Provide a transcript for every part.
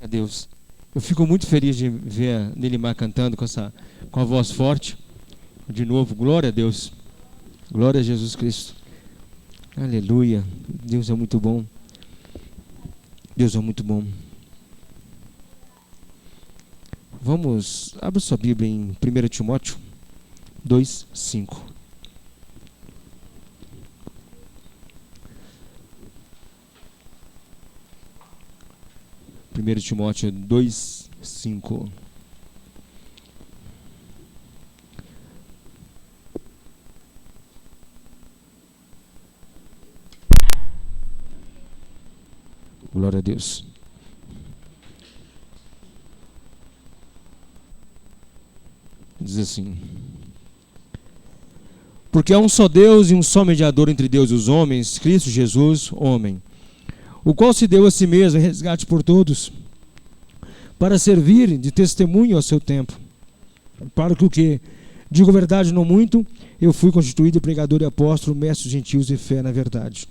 A Deus. Eu fico muito feliz de ver a Nelimar cantando com a voz forte. De novo, glória a Deus. Glória a Jesus Cristo. Aleluia. Deus é muito bom. Deus é muito bom. Vamos, abra sua Bíblia em 1 Timóteo 2:5. 1 Timóteo 2:5. Glória a Deus. Diz assim: porque há um só Deus e um só mediador entre Deus e os homens, Cristo Jesus, homem, o qual se deu a si mesmo em resgate por todos, para servir de testemunho ao seu tempo. Para que o que? Digo a verdade não muito, eu fui constituído pregador e apóstolo, mestre dos gentios e fé na verdade.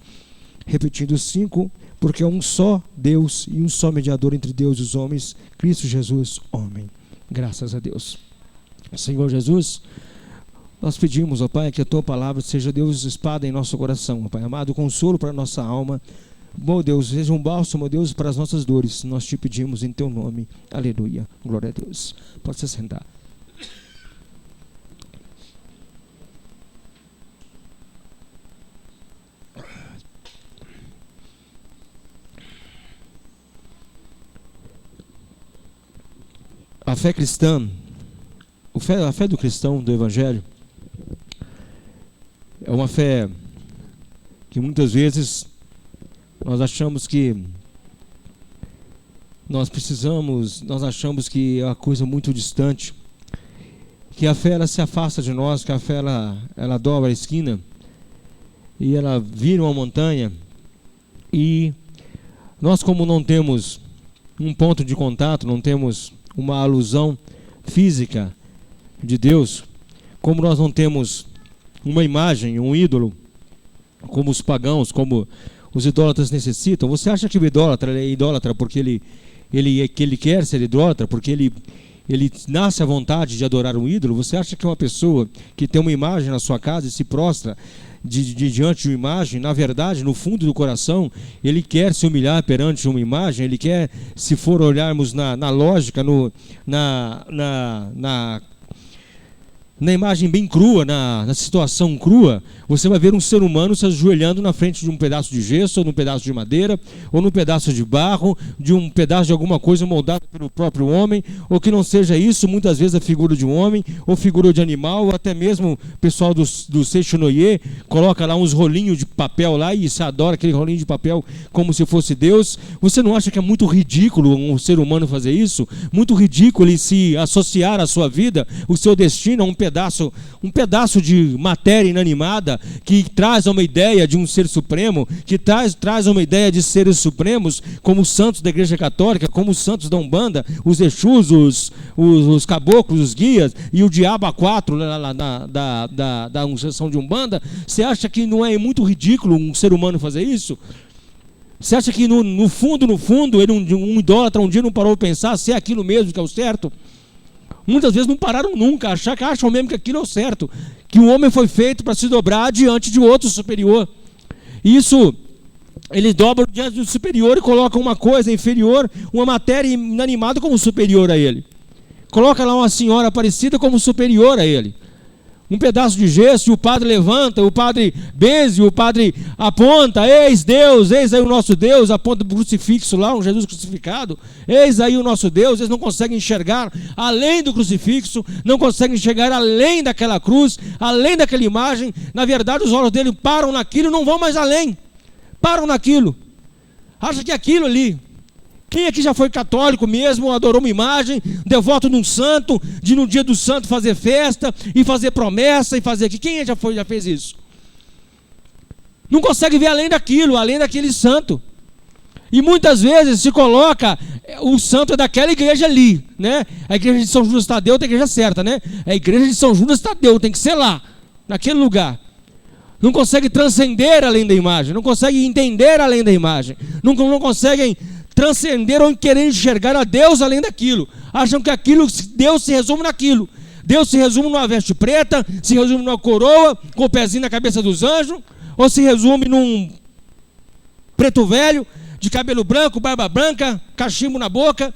Repetindo 5, porque há um só Deus e um só mediador entre Deus e os homens, Cristo Jesus, homem. Graças a Deus. Senhor Jesus, nós pedimos, ó Pai, que a Tua palavra seja, Deus, espada em nosso coração, ó Pai amado, consolo para a nossa alma. Bom Deus, seja um bálsamo, Deus, para as nossas dores. Nós te pedimos em Teu nome. Aleluia. Glória a Deus. Pode se sentar. A fé cristã, a fé do cristão, do Evangelho, é uma fé que muitas vezes nós achamos que nós achamos que é uma coisa muito distante, que a fé ela se afasta de nós, que a fé ela dobra a esquina e ela vira uma montanha, e nós, como não temos um ponto de contato, não temos uma alusão física de Deus, como nós não temos uma imagem, um ídolo, como os pagãos, como os idólatras necessitam. Você acha que o idólatra é idólatra porque ele quer ser idólatra, porque ele nasce à vontade de adorar um ídolo? Você acha que uma pessoa que tem uma imagem na sua casa e se prostra diante de uma imagem, na verdade, no fundo do coração, ele quer se humilhar perante uma imagem, ele quer, se for olharmos na lógica, na imagem bem crua, na situação crua, você vai ver um ser humano se ajoelhando na frente de um pedaço de gesso, ou num pedaço de madeira, ou num pedaço de barro, de um pedaço de alguma coisa moldada pelo próprio homem, ou que não seja isso, muitas vezes a figura de um homem, ou figura de animal, ou até mesmo o pessoal do Seixonoye coloca lá uns rolinhos de papel lá e se adora aquele rolinho de papel como se fosse Deus. Você não acha que é muito ridículo um ser humano fazer isso? Muito ridículo ele se associar à sua vida, o seu destino a um pedaço de matéria inanimada que traz uma ideia de um ser supremo, que traz uma ideia de seres supremos, como os santos da Igreja Católica, como os santos da Umbanda, os Exus, os caboclos, os guias e o diabo A4 da unção de Umbanda. Você acha que não é muito ridículo um ser humano fazer isso? Você acha que no fundo ele, um idólatra um dia não parou para pensar se é aquilo mesmo que é o certo? Muitas vezes não pararam nunca, acham mesmo que aquilo é o certo, que o homem foi feito para se dobrar diante de outro superior. Isso, ele dobra diante do superior e coloca uma coisa inferior, uma matéria inanimada como superior a ele. Coloca lá uma senhora parecida como superior a ele. Um pedaço de gesso, e o padre levanta, o padre benze, o padre aponta, eis Deus, eis aí o nosso Deus, aponta para o crucifixo lá, um Jesus crucificado, eis aí o nosso Deus. Eles não conseguem enxergar além do crucifixo, não conseguem enxergar além daquela cruz, além daquela imagem. Na verdade, os olhos dele param naquilo e não vão mais além, param naquilo, acha que aquilo ali. Quem aqui já foi católico mesmo, adorou uma imagem, devoto de um santo, de no dia do santo fazer festa, e fazer promessa, e fazer aqui? Quem já fez isso? Não consegue ver além daquilo, além daquele santo. E muitas vezes se coloca, o santo é daquela igreja ali, né? A igreja de São Judas Tadeu tem a igreja certa, né? A igreja de São Judas Tadeu tem que ser lá, naquele lugar. Não consegue transcender além da imagem, não consegue entender além da imagem, não conseguem transcenderam em querer enxergar a Deus além daquilo. Acham que Deus se resume naquilo. Deus se resume numa veste preta, se resume numa coroa, com o pezinho na cabeça dos anjos, ou se resume num preto velho, de cabelo branco, barba branca, cachimbo na boca.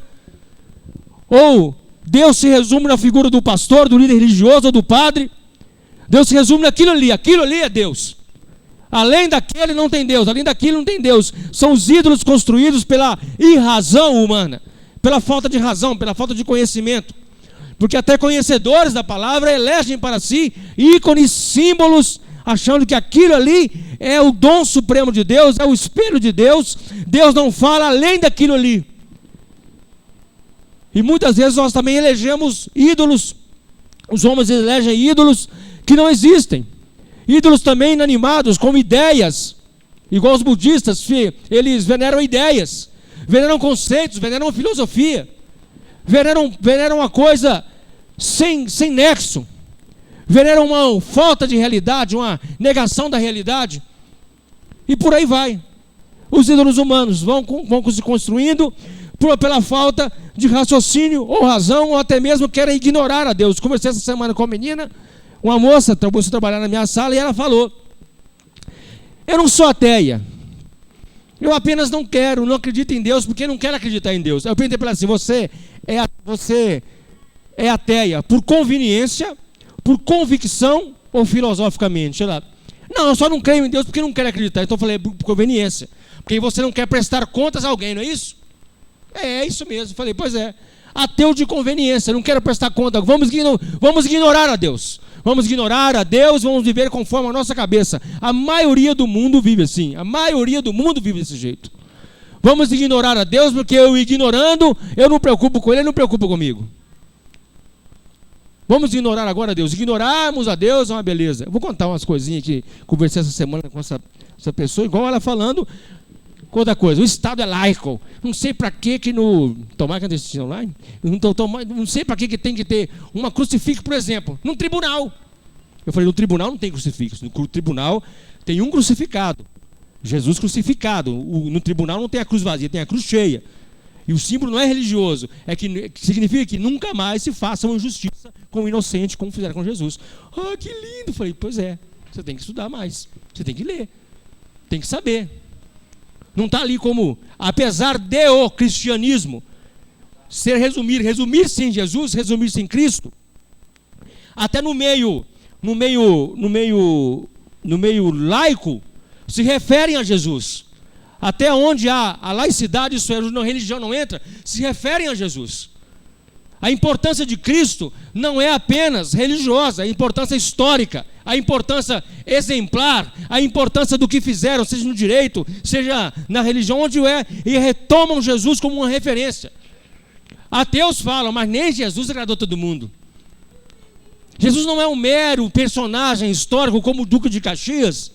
Ou Deus se resume na figura do pastor, do líder religioso ou do padre. Deus se resume naquilo ali é Deus. Além daquele não tem Deus, além daquilo não tem Deus. São os ídolos construídos pela irrazão humana, pela falta de razão, pela falta de conhecimento. Porque até conhecedores da palavra elegem para si ícones, símbolos, achando que aquilo ali é o dom supremo de Deus, é o espelho de Deus. Deus não fala além daquilo ali. E muitas vezes nós também elegemos ídolos, os homens elegem ídolos que não existem. Ídolos também inanimados, como ideias, igual os budistas, eles veneram ideias, veneram conceitos, veneram filosofia, veneram uma coisa sem nexo, veneram uma falta de realidade, uma negação da realidade, e por aí vai. Os ídolos humanos vão se construindo pela falta de raciocínio ou razão, ou até mesmo querem ignorar a Deus. Conversei essa semana com uma menina, uma moça, começou a trabalhar na minha sala, e ela falou: eu não sou ateia, eu apenas não acredito em Deus, porque não quero acreditar em Deus. Eu perguntei para ela assim: você é ateia por conveniência, por convicção ou filosoficamente? Ela: não, eu só não creio em Deus porque não quero acreditar. Então eu falei: por conveniência, porque você não quer prestar contas a alguém, não é isso? É isso mesmo. Eu falei: pois é, ateu de conveniência, não quero prestar conta, vamos ignorar a Deus. Vamos ignorar a Deus, vamos viver conforme a nossa cabeça. A maioria do mundo vive assim. A maioria do mundo vive desse jeito. Vamos ignorar a Deus, porque eu ignorando, eu não me preocupo com Ele, Ele não preocupa comigo. Vamos ignorar agora a Deus. Ignorarmos a Deus é uma beleza. Eu vou contar umas coisinhas que conversei essa semana com essa pessoa, igual ela falando. Outra coisa, o Estado é laico. Não sei para que no tomar clandestino online, não sei para que tem que ter uma crucifixo, por exemplo, num tribunal. Eu falei: no tribunal não tem crucifixo, no tribunal tem um crucificado, Jesus crucificado. No tribunal não tem a cruz vazia, tem a cruz cheia. E o símbolo não é religioso, que significa que nunca mais se faça uma injustiça com o inocente, como fizeram com Jesus. Ah, que lindo! Eu falei: pois é, você tem que estudar mais, você tem que ler, tem que saber. Não está ali como, apesar de o cristianismo resumir-se em Jesus, resumir-se em Cristo, até no meio laico se referem a Jesus. Até onde há a laicidade, isso é, a religião não entra, se referem a Jesus. A importância de Cristo não é apenas religiosa, a importância histórica, a importância exemplar, a importância do que fizeram, seja no direito, seja na religião, onde e retomam Jesus como uma referência. Ateus falam: mas nem Jesus agradou todo mundo. Jesus não é um mero personagem histórico como o Duque de Caxias,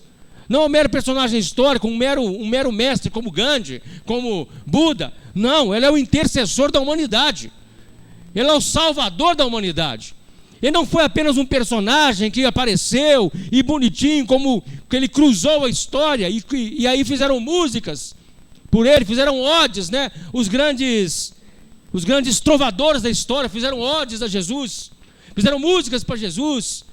não é um mero personagem histórico, um mero mestre como Gandhi, como Buda. Não, ele é o intercessor da humanidade. Ele é o salvador da humanidade. Ele não foi apenas um personagem que apareceu e bonitinho, como que ele cruzou a história e aí fizeram músicas por ele, fizeram odes, né? Os grandes trovadores da história fizeram odes a Jesus, fizeram músicas para Jesus.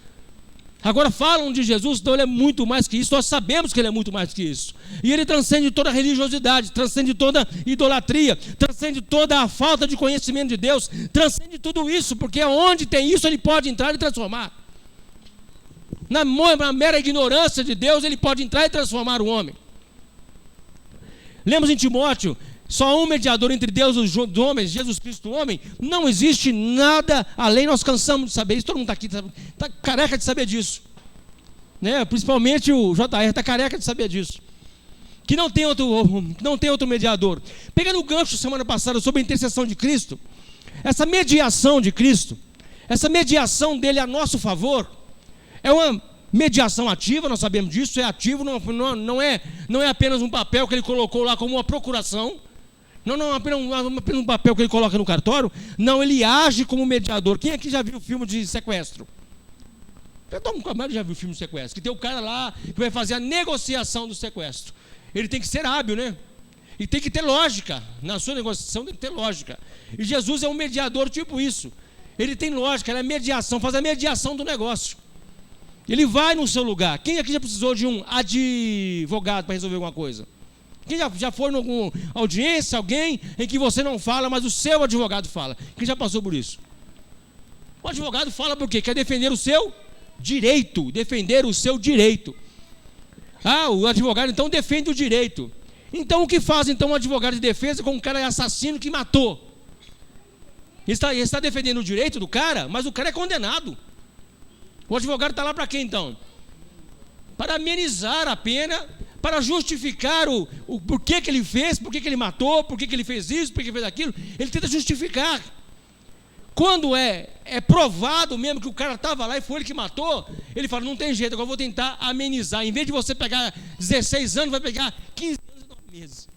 Agora falam de Jesus, então ele é muito mais que isso. Nós sabemos que ele é muito mais que isso. E ele transcende toda a religiosidade, transcende toda a idolatria, transcende toda a falta de conhecimento de Deus, transcende tudo isso, porque onde tem isso ele pode entrar e transformar. Na mera ignorância de Deus ele pode entrar e transformar o homem. Lemos em Timóteo: só um mediador entre Deus e os homens, Jesus Cristo, o homem. Não existe nada além, nós cansamos de saber isso, todo mundo está aqui, está careca de saber disso, né? Principalmente o JR está careca de saber disso, que não tem outro mediador. Pegando o gancho semana passada sobre a intercessão de Cristo, essa mediação de Cristo, essa mediação dele a nosso favor, é uma mediação ativa, nós sabemos disso, é ativo, não é apenas um papel que ele colocou lá como uma procuração. Não apenas um papel que ele coloca no cartório. Não, ele age como mediador. Quem aqui já viu o filme de sequestro? Todo mundo já viu o filme de sequestro, que tem o cara lá que vai fazer a negociação do sequestro. Ele tem que ser hábil, né? E tem que ter lógica. Na sua negociação tem que ter lógica. E Jesus é um mediador tipo isso. Ele tem lógica, ele é mediação, faz a mediação do negócio. Ele vai no seu lugar. Quem aqui já precisou de um advogado para resolver alguma coisa? Quem já foi em alguma audiência, alguém em que você não fala, mas o seu advogado fala? Quem já passou por isso? O advogado fala por quê? Quer defender o seu direito. Defender o seu direito. O advogado então defende o direito. Então o que faz então um advogado de defesa com um cara assassino que matou? Ele está defendendo o direito do cara, mas o cara é condenado. O advogado está lá para quê então? Para amenizar a pena, para justificar o porquê que ele fez, porquê que ele matou, porquê que ele fez isso, porquê que ele fez aquilo. Ele tenta justificar. Quando é provado mesmo que o cara estava lá e foi ele que matou, ele fala, não tem jeito, agora eu vou tentar amenizar. Em vez de você pegar 16 anos, vai pegar 15 anos e 9 meses.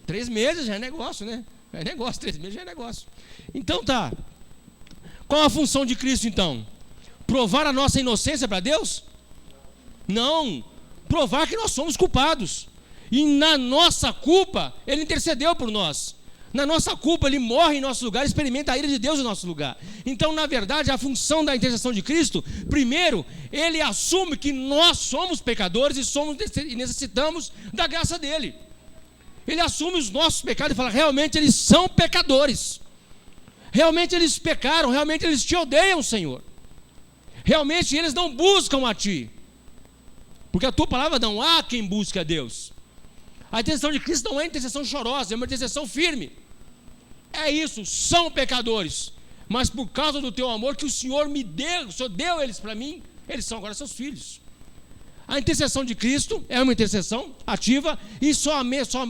3 meses já é negócio, né? É negócio, 3 meses já é negócio. Então tá. Qual a função de Cristo então? Provar a nossa inocência para Deus? Não. Provar que nós somos culpados. E na nossa culpa, Ele intercedeu por nós. Na nossa culpa, Ele morre em nosso lugar, experimenta a ira de Deus em nosso lugar. Então, na verdade, a função da intercessão de Cristo, primeiro, Ele assume que nós somos pecadores e necessitamos da graça dEle. Ele assume os nossos pecados e fala, realmente eles são pecadores. Realmente eles pecaram, realmente eles te odeiam, Senhor. Realmente eles não buscam a Ti. Porque a Tua palavra não há quem busque a Deus. A intercessão de Cristo não é intercessão chorosa, é uma intercessão firme. É isso, são pecadores. Mas por causa do Teu amor que o Senhor me deu, o Senhor deu eles para mim, eles são agora seus filhos. A intercessão de Cristo é uma intercessão ativa e só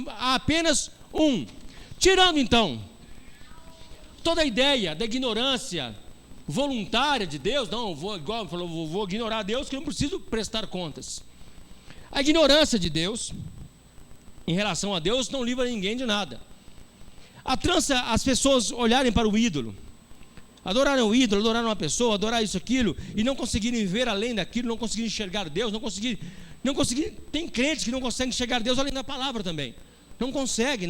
há apenas um. Tirando então toda a ideia da ignorância voluntária de Deus, não, vou ignorar Deus que eu não preciso prestar contas. A ignorância de Deus em relação a Deus não livra ninguém de nada. As pessoas olharem para o ídolo, adorarem o ídolo, adorarem uma pessoa, adorar isso, aquilo, e não conseguirem ver além daquilo, não conseguirem enxergar Deus, não conseguirem, tem crentes que não conseguem enxergar Deus além da palavra também. Não consegue,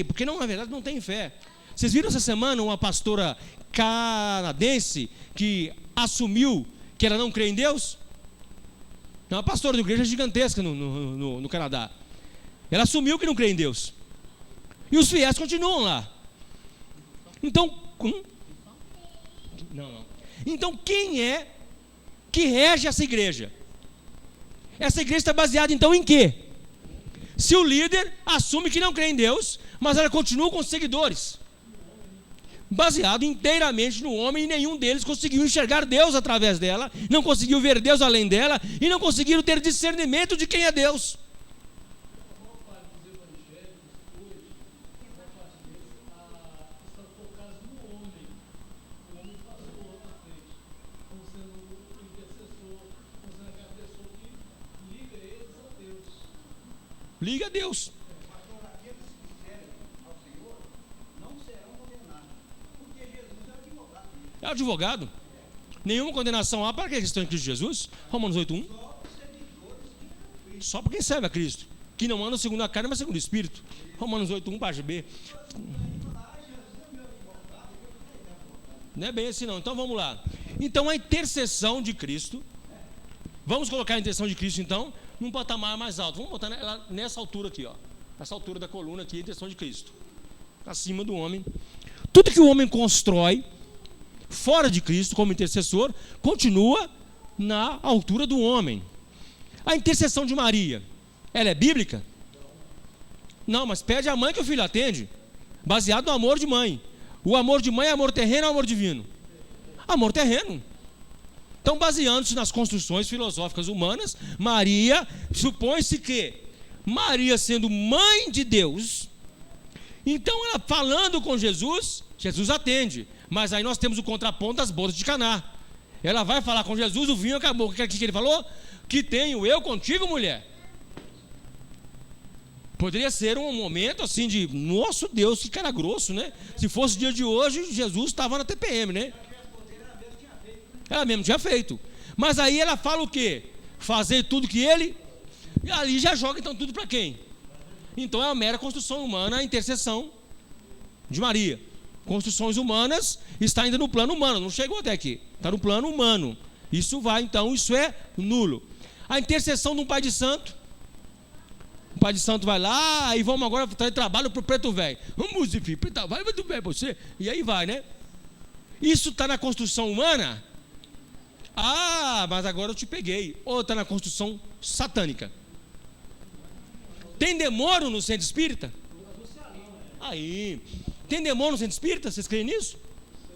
porque não, na verdade não tem fé. Vocês viram essa semana uma pastora canadense que assumiu que ela não crê em Deus? É uma pastora de igreja gigantesca no Canadá. Ela assumiu que não crê em Deus. E os fiéis continuam lá. Então, Então quem é que rege essa igreja? Essa igreja está baseada então em quê? Se o líder assume que não crê em Deus, mas ela continua com os seguidores, baseado inteiramente no homem, e nenhum deles conseguiu enxergar Deus através dela, não conseguiu ver Deus além dela, e não conseguiram ter discernimento de quem é Deus. Liga a Deus. É advogado. Nenhuma condenação há para aqueles que estão em Cristo Jesus. Romanos 8:1. Só para quem serve a Cristo, que não anda segundo a carne, mas segundo o Espírito. Romanos 8:1, parte B. Não é bem assim não. Então vamos lá. Então a intercessão de Cristo, vamos colocar a intercessão de Cristo então num patamar mais alto. Vamos botar ela nessa altura aqui, ó. Essa altura da coluna aqui, a intercessão de Cristo. Acima do homem. Tudo que o homem constrói fora de Cristo como intercessor continua na altura do homem. A intercessão de Maria, ela é bíblica? Não, mas pede à mãe que o filho atende, baseado no amor de mãe. O amor de mãe é amor terreno ou amor divino? Amor terreno. Então, baseando-se nas construções filosóficas humanas, Maria, supõe-se que Maria, sendo mãe de Deus, então ela falando com Jesus, Jesus atende. Mas aí nós temos o contraponto das bodas de Caná. Ela vai falar com Jesus, o vinho acabou. O que ele falou? Que tenho eu contigo, mulher. Poderia ser um momento assim de, nosso Deus, que cara grosso, né? Se fosse o dia de hoje, Jesus estava na TPM, né? Ela mesmo tinha feito. Mas aí ela fala o quê? Fazer tudo que ele... E ali já joga então tudo para quem? Então é uma mera construção humana a intercessão de Maria. Construções humanas, está ainda no plano humano, não chegou até aqui, está no plano humano. Isso vai, então, isso é nulo. A intercessão de um pai de santo. O pai de santo vai lá, e vamos agora trazer trabalho para o preto velho. Vamos, filho, preto velho, vai do velho você. E aí vai, né? Isso está na construção humana? Ah, mas agora eu te peguei. Ou está na construção satânica? Tem demônio no centro espírita? Aí. Tem demônio no centro espírita? Vocês creem nisso?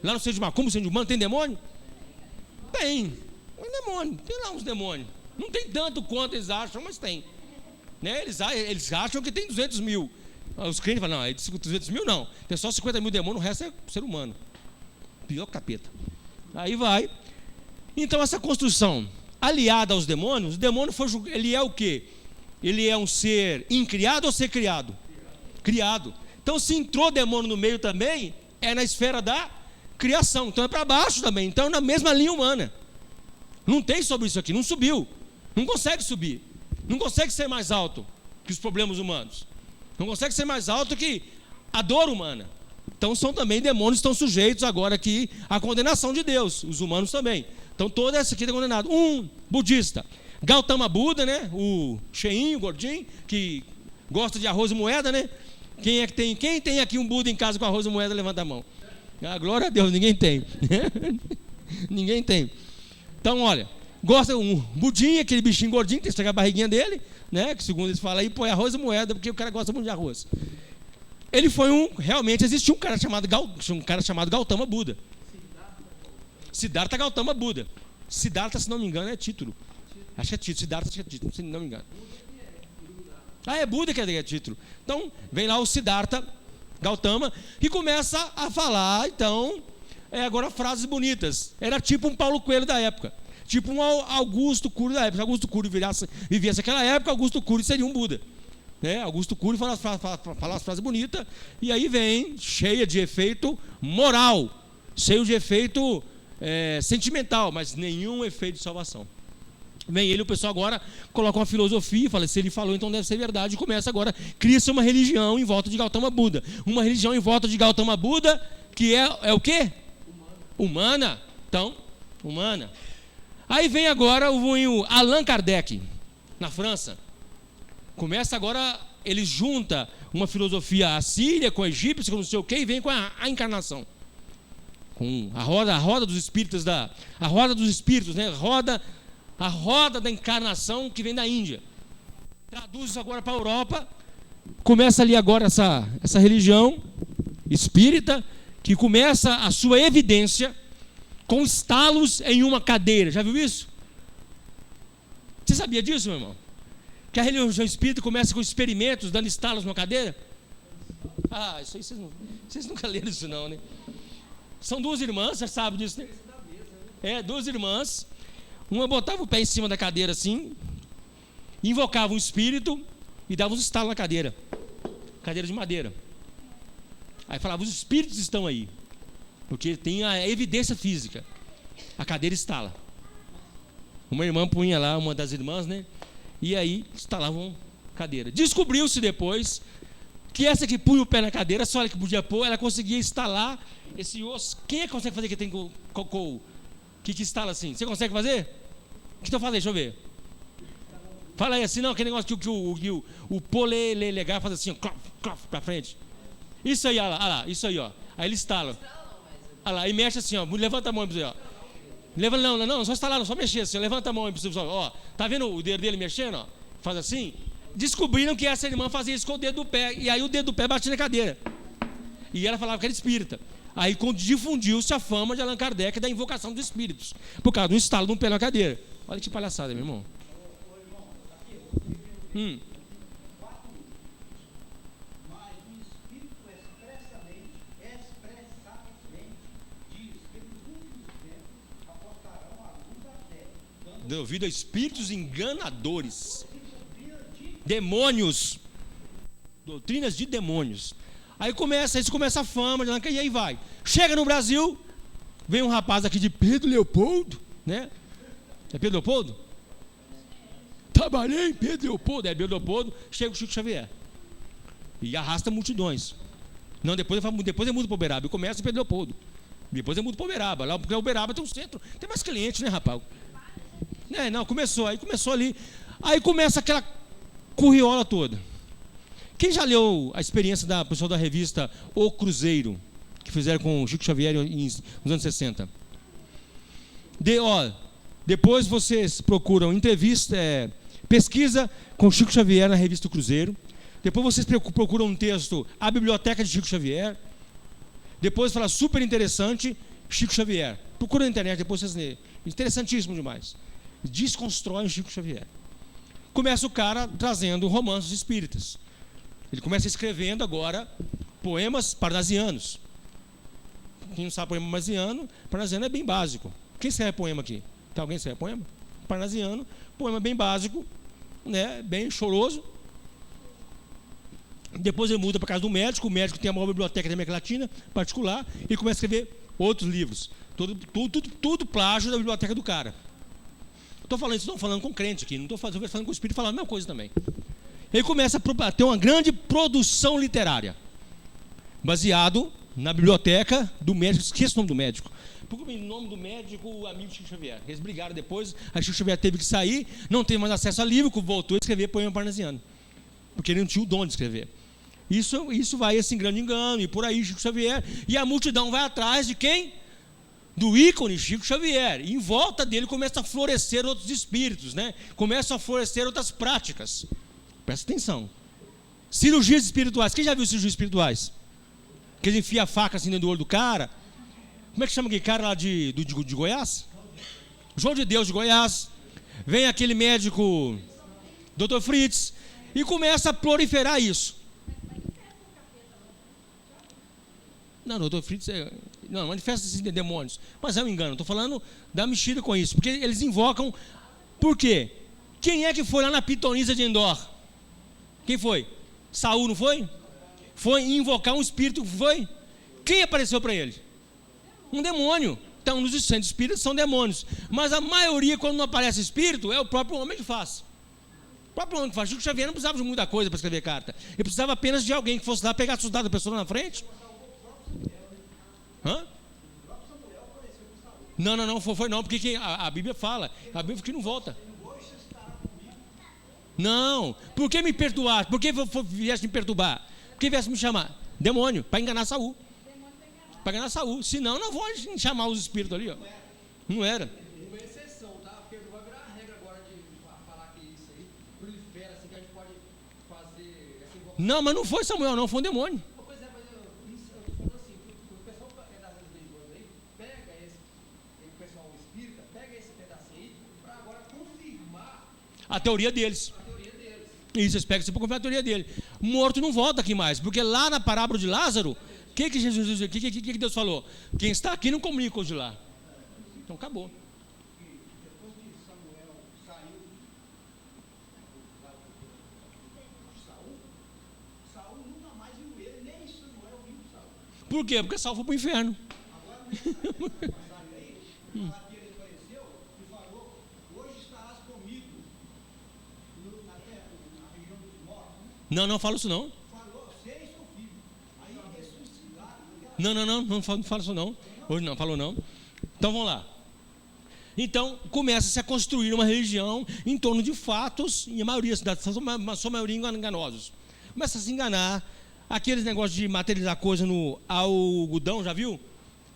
Lá no centro de Macumba, no centro de Humano, tem demônio? Tem. Um demônio. Tem lá uns demônios. Não tem tanto quanto eles acham, mas tem. Né? Eles acham que tem 200 mil. Os crentes falam, não, 200 mil não. Tem só 50 mil demônios, o resto é ser humano. Pior que capeta. Aí vai. Então essa construção aliada aos demônios, o demônio ele é o quê? Ele é um ser incriado ou ser criado? Criado. Então se entrou demônio no meio também, é na esfera da criação. Então é para baixo também. Então é na mesma linha humana. Não tem sobre isso aqui, não subiu. Não consegue subir. Não consegue ser mais alto que os problemas humanos. Não consegue ser mais alto que a dor humana. Então são também demônios que estão sujeitos agora aqui à condenação de Deus. Os humanos também. Então toda essa aqui está condenado. Um budista, Gautama Buda, né? O cheinho, gordinho, que gosta de arroz e moeda, né? Quem tem aqui um Buda em casa com arroz e moeda, levanta a mão. Ah, glória a Deus, ninguém tem. Ninguém tem. Então, olha, gosta um budinha, aquele bichinho gordinho, que tem que estragar a barriguinha dele, né? Que segundo eles falam aí, põe arroz e moeda, porque o cara gosta muito de arroz. Ele foi realmente existiu um cara chamado Gautama Buda. Siddhartha Gautama Buda. Siddhartha, se não me engano, é título. Acho que é título. Siddhartha, acho que é título, se não me engano. Ah, é Buda que é título. Então, vem lá o Siddhartha Gautama e começa a falar, então, agora frases bonitas. Era tipo um Paulo Coelho da época. Tipo um Augusto Cury da época. Se Augusto Cury vivesse aquela época, Augusto Cury seria um Buda. Augusto Cury fala as frases bonitas, e aí vem cheia de efeito moral, cheio de efeito sentimental, mas nenhum efeito de salvação. Vem ele, o pessoal agora coloca uma filosofia, fala, se ele falou, então deve ser verdade, e começa agora, cria-se uma religião em volta de Gautama Buda. Uma religião em volta de Gautama Buda, que é o quê? Humana. Então, humana. Aí vem agora o Allan Kardec, na França. Começa agora, ele junta uma filosofia assíria com a egípcia, com não sei o quê, e vem com a encarnação. Com a roda dos espíritos, a roda dos espíritos, né? A roda da encarnação que vem da Índia. Traduz isso agora para a Europa. Começa ali agora essa religião espírita, que começa a sua evidência com estalos em uma cadeira. Já viu isso? Você sabia disso, meu irmão? Que a religião espírita começa com experimentos, dando estalos numa cadeira? Ah, isso aí vocês nunca leram isso não, né? São duas irmãs, você sabe disso, né? Duas irmãs. Uma botava o pé em cima da cadeira assim, invocava um espírito e dava uns estalos na cadeira. Cadeira de madeira. Aí falava, os espíritos estão aí. Porque tem a evidência física. A cadeira estala. Uma irmã punha lá, uma das irmãs, né? E aí instalavam cadeira. Descobriu-se depois que essa que punha o pé na cadeira, só ela que podia pôr, ela conseguia instalar esse osso. Quem é que consegue fazer que tem que te instala assim? Você consegue fazer? O que estou fazendo? Deixa eu ver. Fala aí assim, não, aquele negócio que o polegar faz assim, clof, clof, pra frente. Isso aí, olha lá, isso aí, ó. Aí ele instala. Olha lá, e mexe assim, ó. Levanta a mão para você, ó. Não, só instalar, não, só mexer assim, levanta a mão aí para você, ó. Tá vendo o dedo dele mexendo, ó? Faz assim. Descobriram que essa irmã fazia isso com o dedo do pé, e aí o dedo do pé batia na cadeira. E ela falava que era espírita. Aí difundiu-se a fama de Allan Kardec da invocação dos espíritos, por causa do estalo de um pé na cadeira. Olha que palhaçada, meu irmão. Devido a espíritos enganadores, demônios, doutrinas de demônios. Aí começa a fama, e aí vai. Chega no Brasil, vem um rapaz aqui de Pedro Leopoldo, né? É Pedro Leopoldo? Trabalhei em Pedro Leopoldo, é Pedro Leopoldo. Chega o Chico Xavier. E arrasta multidões. Não, depois eu mudo para Uberaba. Eu começo em Pedro Leopoldo. Depois eu mudo para Uberaba. Lá, porque Uberaba tem um centro. Tem mais clientes, né, rapaz? Não, começou. Aí começou ali. Aí começa aquela curriola toda. Quem já leu a experiência da pessoal da revista O Cruzeiro, que fizeram com o Chico Xavier nos anos 60? Depois vocês procuram entrevista, pesquisa com Chico Xavier na revista O Cruzeiro. Depois vocês procuram um texto, A Biblioteca de Chico Xavier. Depois fala super interessante, Chico Xavier. Procura na internet, depois vocês lêem. Interessantíssimo demais. Desconstrói o Chico Xavier. Começa o cara trazendo romances espíritas. Ele começa escrevendo agora poemas parnasianos. Quem não sabe poema parnasiano é bem básico. Quem escreve poema aqui? Tem alguém que escreve poema? Parnasiano, poema bem básico, né? Bem choroso. Depois ele muda para casa do médico, o médico tem a maior biblioteca da América Latina, particular, e começa a escrever outros livros. Tudo plágio da biblioteca do cara. Estou falando com crente aqui, não estou falando com o espírito, falando a mesma coisa também. Ele começa a ter uma grande produção literária, baseado na biblioteca do médico. Esqueça o nome do médico. Procure o nome do médico, o amigo Chico Xavier. Eles brigaram depois, a Chico Xavier teve que sair, não teve mais acesso a livro, voltou a escrever poema parnasiano, porque ele não tinha o dom de escrever. Isso vai assim, grande engano, e por aí Chico Xavier, e a multidão vai atrás de quem? Do ícone Chico Xavier, e em volta dele começa a florescer outros espíritos, né? Começam a florescer outras práticas. Presta atenção. Cirurgias espirituais. Quem já viu cirurgias espirituais? Que ele enfia a faca assim dentro do olho do cara. Como é que chama aquele cara lá de Goiás? João de Deus de Goiás. Vem aquele médico, Dr. Fritz, e começa a proliferar isso. Não, Dr. Fritz não manifesta esses demônios. Mas é um engano. Estou falando da mexida com isso. Porque eles invocam. Por quê? Quem é que foi lá na pitonisa de Endor? Quem foi? Saul, não foi? Foi invocar um espírito, foi? Quem apareceu para ele? Um demônio. Então, nos centros espíritas são demônios. Mas a maioria, quando não aparece espírito, é o próprio homem que faz. O próprio homem que faz. Chico Xavier não precisava de muita coisa para escrever carta. Ele precisava apenas de alguém que fosse lá pegar assustado a pessoa na frente. Hã? Não, foi não, porque a Bíblia fala. A Bíblia que não volta. Não, por que me perdoar? Por que viesse me perturbar? Por que viesse me chamar? Demônio, para enganar Saul. Para enganar Saul. Senão, não vou chamar os espíritos ali, ó. Não era. Uma exceção, tá? Porque vai virar a regra agora de falar que isso aí prolifera, assim, que a gente pode fazer essa invocação. Não, mas não foi Samuel, não, foi um demônio. Pois é, mas eu estou falando assim, o pessoal das religiões aí, pega o pessoal espírita, pega esse pedacinho aí, para agora confirmar A teoria deles. Isso, eles pegam isso para confirmar a teoria dele. Morto não volta aqui mais, porque lá na parábola de Lázaro, o que Jesus disse? O que Deus falou? Quem está aqui não comunica com os de lá. Então acabou. depois que Samuel saiu Saul nunca mais viu ele, nem Samuel viu Saul. Por quê? Porque Saul foi para o inferno. Agora, nesse passagem aí, fala que ele apareceu e falou: hoje estarás comigo na região dos mortos. Não fala isso não. Falou, seis seu filho. Aí ressuscitaram. Não fala isso não. Hoje não, falou não. Então vamos lá. Então começa-se a construir uma religião em torno de fatos, e a maioria, a sua maioria enganosos. Começa a se enganar. Aqueles negócios de materializar coisa no algodão, já viu?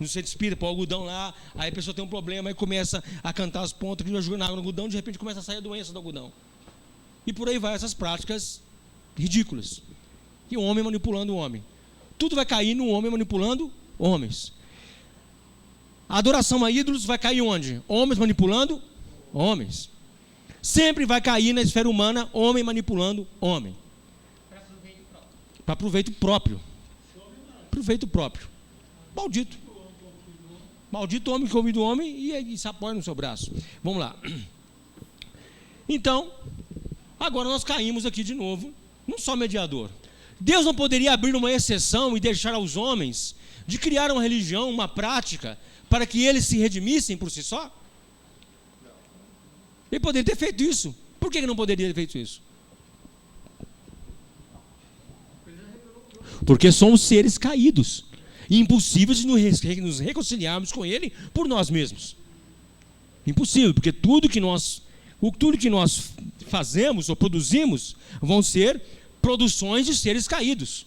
No centro espírita, põe o algodão lá, aí a pessoa tem um problema, aí começa a cantar as pontas, que joga na água no algodão, de repente começa a sair a doença do algodão. E por aí vai essas práticas ridículas. E o homem manipulando o homem. Tudo vai cair no homem manipulando homens. A adoração a ídolos vai cair onde? Homens manipulando homens. Sempre vai cair na esfera humana, homem manipulando homem. Para proveito próprio. Proveito próprio. Maldito. Maldito homem que ouve do homem e se apoia no seu braço. Vamos lá. Então, agora nós caímos aqui de novo num só mediador. Deus não poderia abrir uma exceção e deixar aos homens de criar uma religião, uma prática, para que eles se redimissem por si só? Ele poderia ter feito isso. Por que não poderia ter feito isso? Ele já Porque somos seres caídos, impossíveis de nos reconciliarmos com Ele por nós mesmos. Impossível, porque tudo que nós fazemos ou produzimos vão ser produções de seres caídos.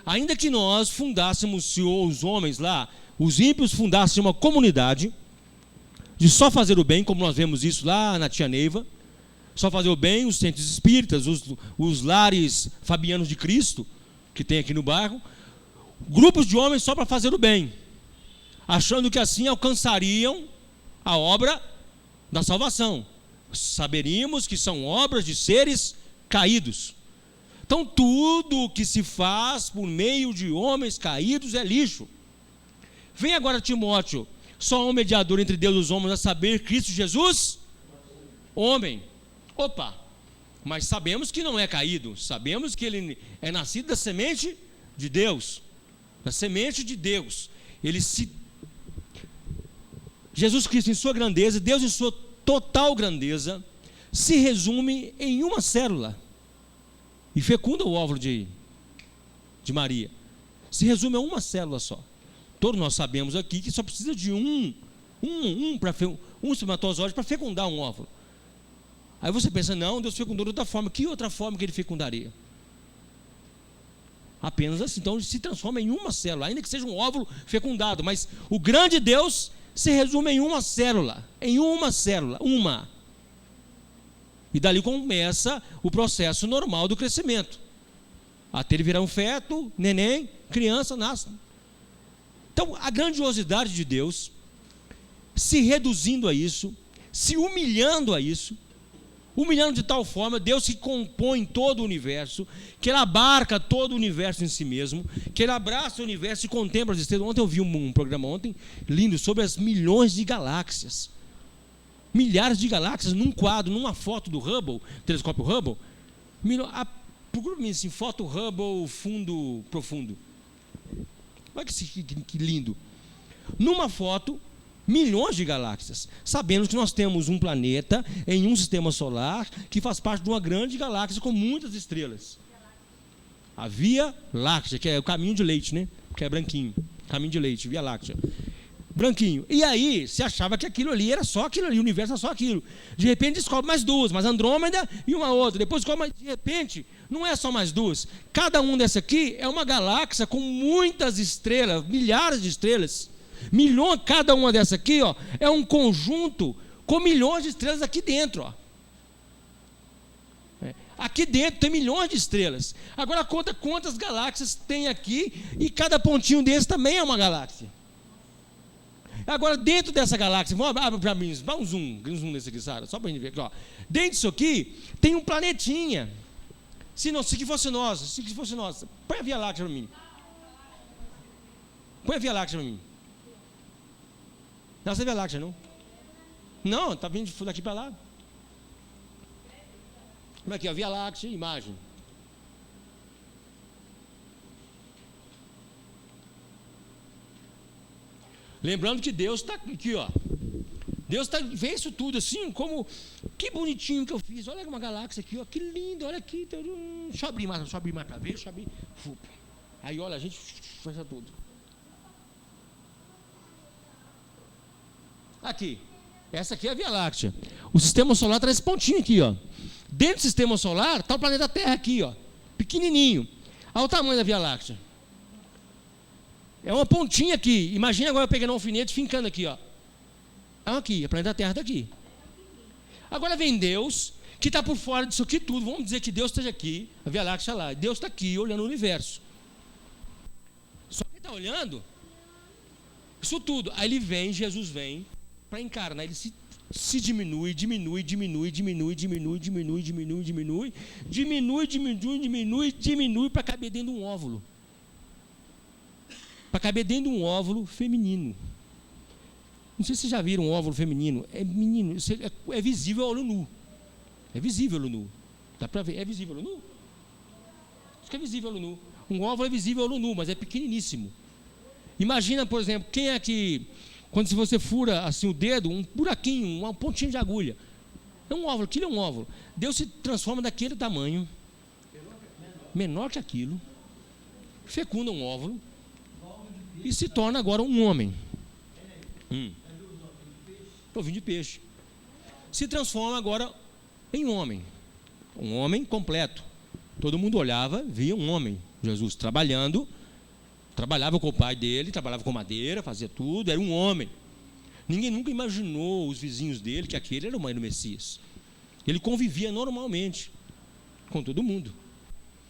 Ainda que nós fundássemos, se os homens lá, os ímpios fundassem uma comunidade de só fazer o bem, como nós vemos isso lá na Tia Neiva, só fazer o bem, os centros espíritas, os lares fabianos de Cristo, que tem aqui no bairro, grupos de homens só para fazer o bem, achando que assim alcançariam a obra da salvação. Saberíamos que são obras de seres caídos. Então tudo que se faz por meio de homens caídos é lixo. Vem agora Timóteo, só há um mediador entre Deus e os homens, a saber, Cristo Jesus, homem. Opa, mas sabemos que não é caído, sabemos que ele é nascido da semente de Deus, da semente de Deus. Jesus Cristo em sua grandeza, Deus em sua total grandeza, se resume em uma célula e fecunda o óvulo de Maria. Se resume a uma célula só. Todos nós sabemos aqui que só precisa de um espermatozoide para fecundar um óvulo. Aí você pensa, não, Deus fecundou de outra forma. Que outra forma que ele fecundaria? Apenas assim. Então ele se transforma em uma célula, ainda que seja um óvulo fecundado. Mas o grande Deus se resume em uma célula. Uma. E dali começa o processo normal do crescimento. Até ele virar um feto, neném, criança, nasce. Então a grandiosidade de Deus, se reduzindo a isso, se humilhando a isso, humilhando de tal forma, Deus que compõe todo o universo, que Ele abarca todo o universo em si mesmo, que Ele abraça o universo e contempla as estrelas. Ontem eu vi um programa lindo sobre as milhões de galáxias, milhares de galáxias num quadro, numa foto do Hubble, telescópio Hubble. Procura-me assim, foto Hubble fundo profundo. Olha que lindo. Numa foto, milhões de galáxias. Sabemos que nós temos um planeta em um sistema solar que faz parte de uma grande galáxia com muitas estrelas. A Via Láctea, que é o caminho de leite, né? Que é branquinho. Caminho de leite, Via Láctea. Branquinho. E aí, se achava que aquilo ali era só aquilo ali, o universo era só aquilo. De repente descobre mais duas, mais Andrômeda e uma outra. Depois descobre mais, de repente, não é só mais duas. Cada um dessa aqui é uma galáxia com muitas estrelas, milhares de estrelas. Milhões, cada uma dessa aqui, ó, é um conjunto com milhões de estrelas aqui dentro, ó. Aqui dentro tem milhões de estrelas. Agora conta quantas galáxias tem aqui, e cada pontinho desse também é uma galáxia. Agora dentro dessa galáxia, vamos para mim, dá um zoom nesse aqui, Sara, só para a gente ver aqui, ó. Dentro disso aqui tem um planetinha. Se que fosse nós, põe a Via Láctea para mim. Põe a Via Láctea para mim. Não, você é Via Láctea, não? Não, está vindo daqui para lá. Como é que é? Via Láctea, imagem. Lembrando que Deus está aqui, ó. Deus vê isso tudo assim, como, que bonitinho que eu fiz. Olha uma galáxia aqui, ó, que lindo, olha aqui. Deixa eu abrir mais para ver, deixa eu abrir. Aí, olha, a gente fecha tudo. Aqui, essa aqui é a Via Láctea. O sistema solar está nesse pontinho aqui, ó. Dentro do sistema solar está o planeta Terra aqui, ó, pequenininho. Olha o tamanho da Via Láctea. É uma pontinha aqui. Imagina agora eu pegando um alfinete fincando aqui, ó. Aqui, o planeta Terra está aqui. Agora vem Deus, que está por fora disso aqui tudo. Vamos dizer que Deus esteja aqui, a Via Láctea lá. Deus está aqui olhando o universo. Só que está olhando isso tudo. Aí Jesus vem para encarnar. Ele se diminui para caber dentro de um óvulo. Para caber dentro de um óvulo feminino. Não sei se vocês já viram um óvulo feminino. É menino, é visível ao olho nu. É visível ao olho nu. Dá para ver, é visível ao olho nu? Isso que é visível ao olho nu. Um óvulo é visível ao olho nu, mas é pequeniníssimo. Imagina, por exemplo, quem é que, quando se você fura assim o dedo, um buraquinho, uma pontinha de agulha. É um óvulo, aquilo é um óvulo. Deus se transforma daquele tamanho, menor que aquilo, fecunda um óvulo e se torna agora um homem. Ovinho de peixe. Se transforma agora em homem. Um homem completo. Todo mundo olhava, via um homem. Jesus trabalhava com o pai dele, trabalhava com madeira, fazia tudo, era um homem. Ninguém nunca imaginou, os vizinhos dele, que aquele era o Messias. Ele convivia normalmente com todo mundo.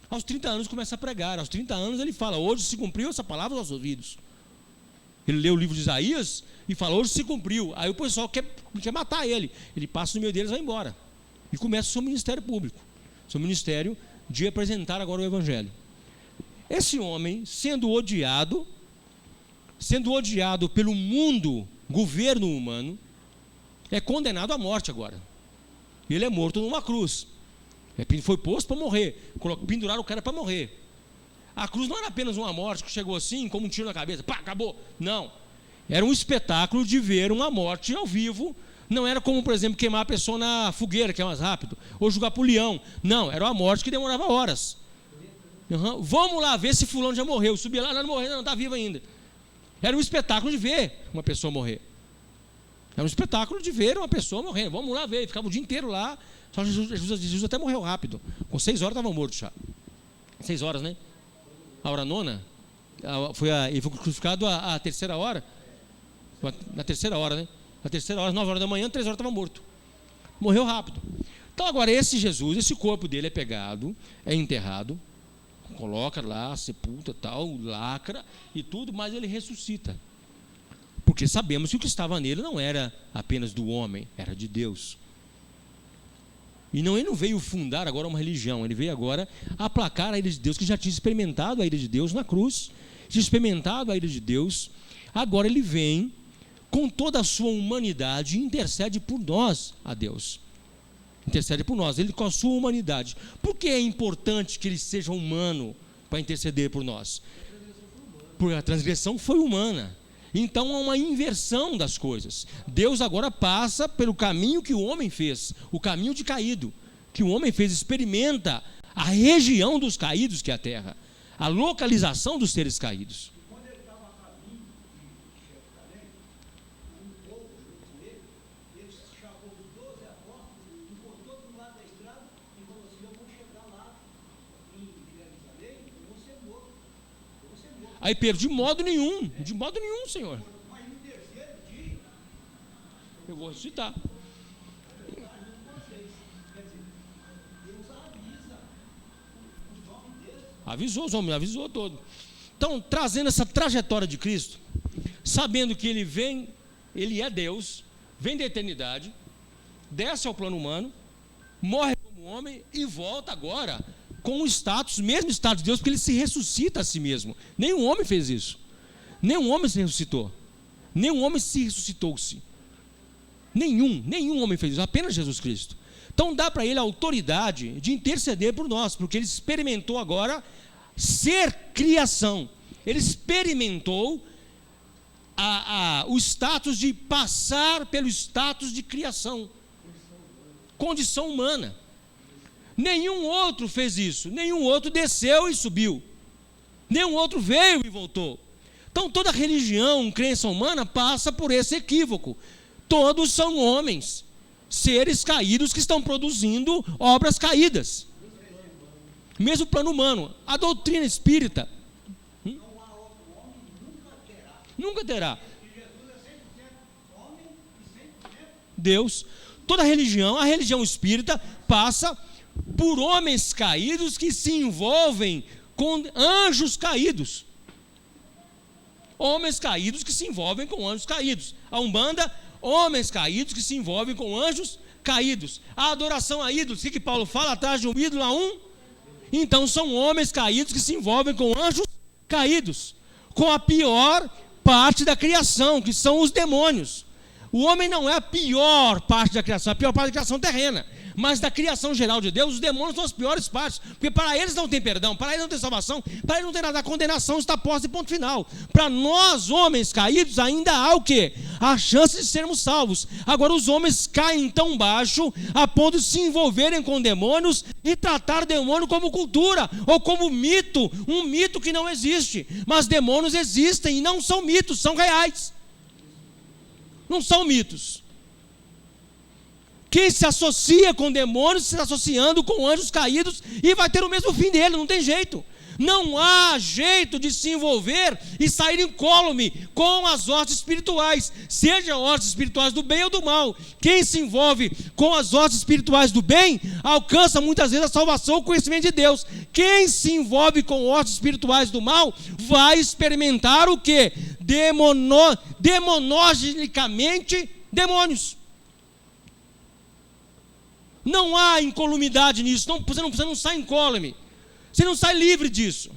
Aos 30 anos começa a pregar. Aos 30 anos ele fala: hoje se cumpriu essa palavra aos ouvidos. Ele lê o livro de Isaías e fala: hoje se cumpriu. Aí o pessoal quer matar ele. Ele passa no meio deles e vai embora. E começa o seu ministério público. Seu ministério de apresentar agora o Evangelho. Esse homem, sendo odiado pelo mundo, governo humano, é condenado à morte agora. E ele é morto numa cruz. Foi posto para morrer. Penduraram o cara para morrer. A cruz não era apenas uma morte que chegou assim, como um tiro na cabeça, pá, acabou. Não. Era um espetáculo de ver uma morte ao vivo. Não era como, por exemplo, queimar a pessoa na fogueira, que é mais rápido, ou jogar para o leão. Não, era uma morte que demorava horas. Vamos lá ver se fulano já morreu. Subia lá, não morreu, não, está vivo ainda. Era um espetáculo de ver uma pessoa morrer. Era um espetáculo de ver uma pessoa morrer. Vamos lá ver. Ficava o dia inteiro lá. Só Jesus até morreu rápido. Com 6 horas estava morto já. 6 horas, né? A hora nona. Ele foi crucificado à terceira hora. Na terceira hora, né? Na terceira hora, 9 horas da manhã, 3 horas estava morto. Morreu rápido. Então agora esse Jesus, esse corpo dele é pegado, é enterrado, coloca lá, sepulta, tal, lacra e tudo, mas ele ressuscita. Porque sabemos que o que estava nele não era apenas do homem, era de Deus. E ele não veio fundar agora uma religião, ele veio agora aplacar a ira de Deus, que já tinha experimentado a ira de Deus na cruz, tinha experimentado a ira de Deus. Agora ele vem com toda a sua humanidade e intercede por nós a Deus. Intercede por nós, ele com a sua humanidade. Por que é importante que ele seja humano para interceder por nós? Porque a transgressão foi humana. Então há uma inversão das coisas. Deus agora passa pelo caminho que o homem fez, o caminho de caído, que o homem fez, experimenta a região dos caídos, que é a terra, a localização dos seres caídos. Quando ele estava a caminho de Jerusalém, um povo junto com ele, ele chamou os 12 apóstolos e botou do lado da estrada e falou assim: eu vou chegar lá em Jerusalém, eu vou ser morto. Aí Pedro: de modo nenhum, Senhor. Mas no terceiro dia, eu vou ressuscitar. Avisou os homens, avisou todo. Então, trazendo essa trajetória de Cristo, sabendo que ele vem, ele é Deus, vem da eternidade, desce ao plano humano, morre como homem e volta agora com o status, mesmo status de Deus, porque ele se ressuscita a si mesmo. Nenhum homem fez isso. Nenhum homem se ressuscitou. Nenhum homem se ressuscitou-se. Nenhum homem fez isso, apenas Jesus Cristo. Então dá para ele a autoridade de interceder por nós, porque ele experimentou agora ser criação. Ele experimentou o status de passar pelo status de criação. Condição humana. Nenhum outro fez isso. Nenhum outro desceu e subiu. Nenhum outro veio e voltou. Então toda religião, crença humana passa por esse equívoco. Todos são homens, seres caídos que estão produzindo obras caídas. Mesmo plano humano. A doutrina espírita nunca terá. Deus. Toda religião, a religião espírita passa por homens caídos que se envolvem com anjos caídos. Homens caídos que se envolvem com anjos caídos. A Umbanda, homens caídos que se envolvem com anjos caídos. A adoração a ídolos, o que Paulo fala atrás de um ídolo a um? Então são homens caídos que se envolvem com anjos caídos, com a pior parte da criação, que são os demônios. O homem não é a pior parte da criação, a pior parte da criação terrena, Mas da criação geral de Deus, os demônios são as piores partes, porque para eles não tem perdão, para eles não tem salvação, para eles não tem nada, a condenação está posta e ponto final. Para nós, homens caídos, ainda há o quê? A chance de sermos salvos. Agora os homens caem tão baixo, a ponto de se envolverem com demônios e tratar demônio como cultura, ou como mito, um mito que não existe. Mas demônios existem e não são mitos, são reais. Não são mitos. Quem se associa com demônios, se associando com anjos caídos, e vai ter o mesmo fim dele, não tem jeito. Não há jeito de se envolver e sair incólume com as hostes espirituais, seja hostes espirituais do bem ou do mal. Quem se envolve com as hostes espirituais do bem, alcança muitas vezes a salvação, o conhecimento de Deus. Quem se envolve com hostes espirituais do mal, vai experimentar o quê? Demonologicamente, demônios. Não há incolumidade nisso, você não sai incólume, você não sai livre disso.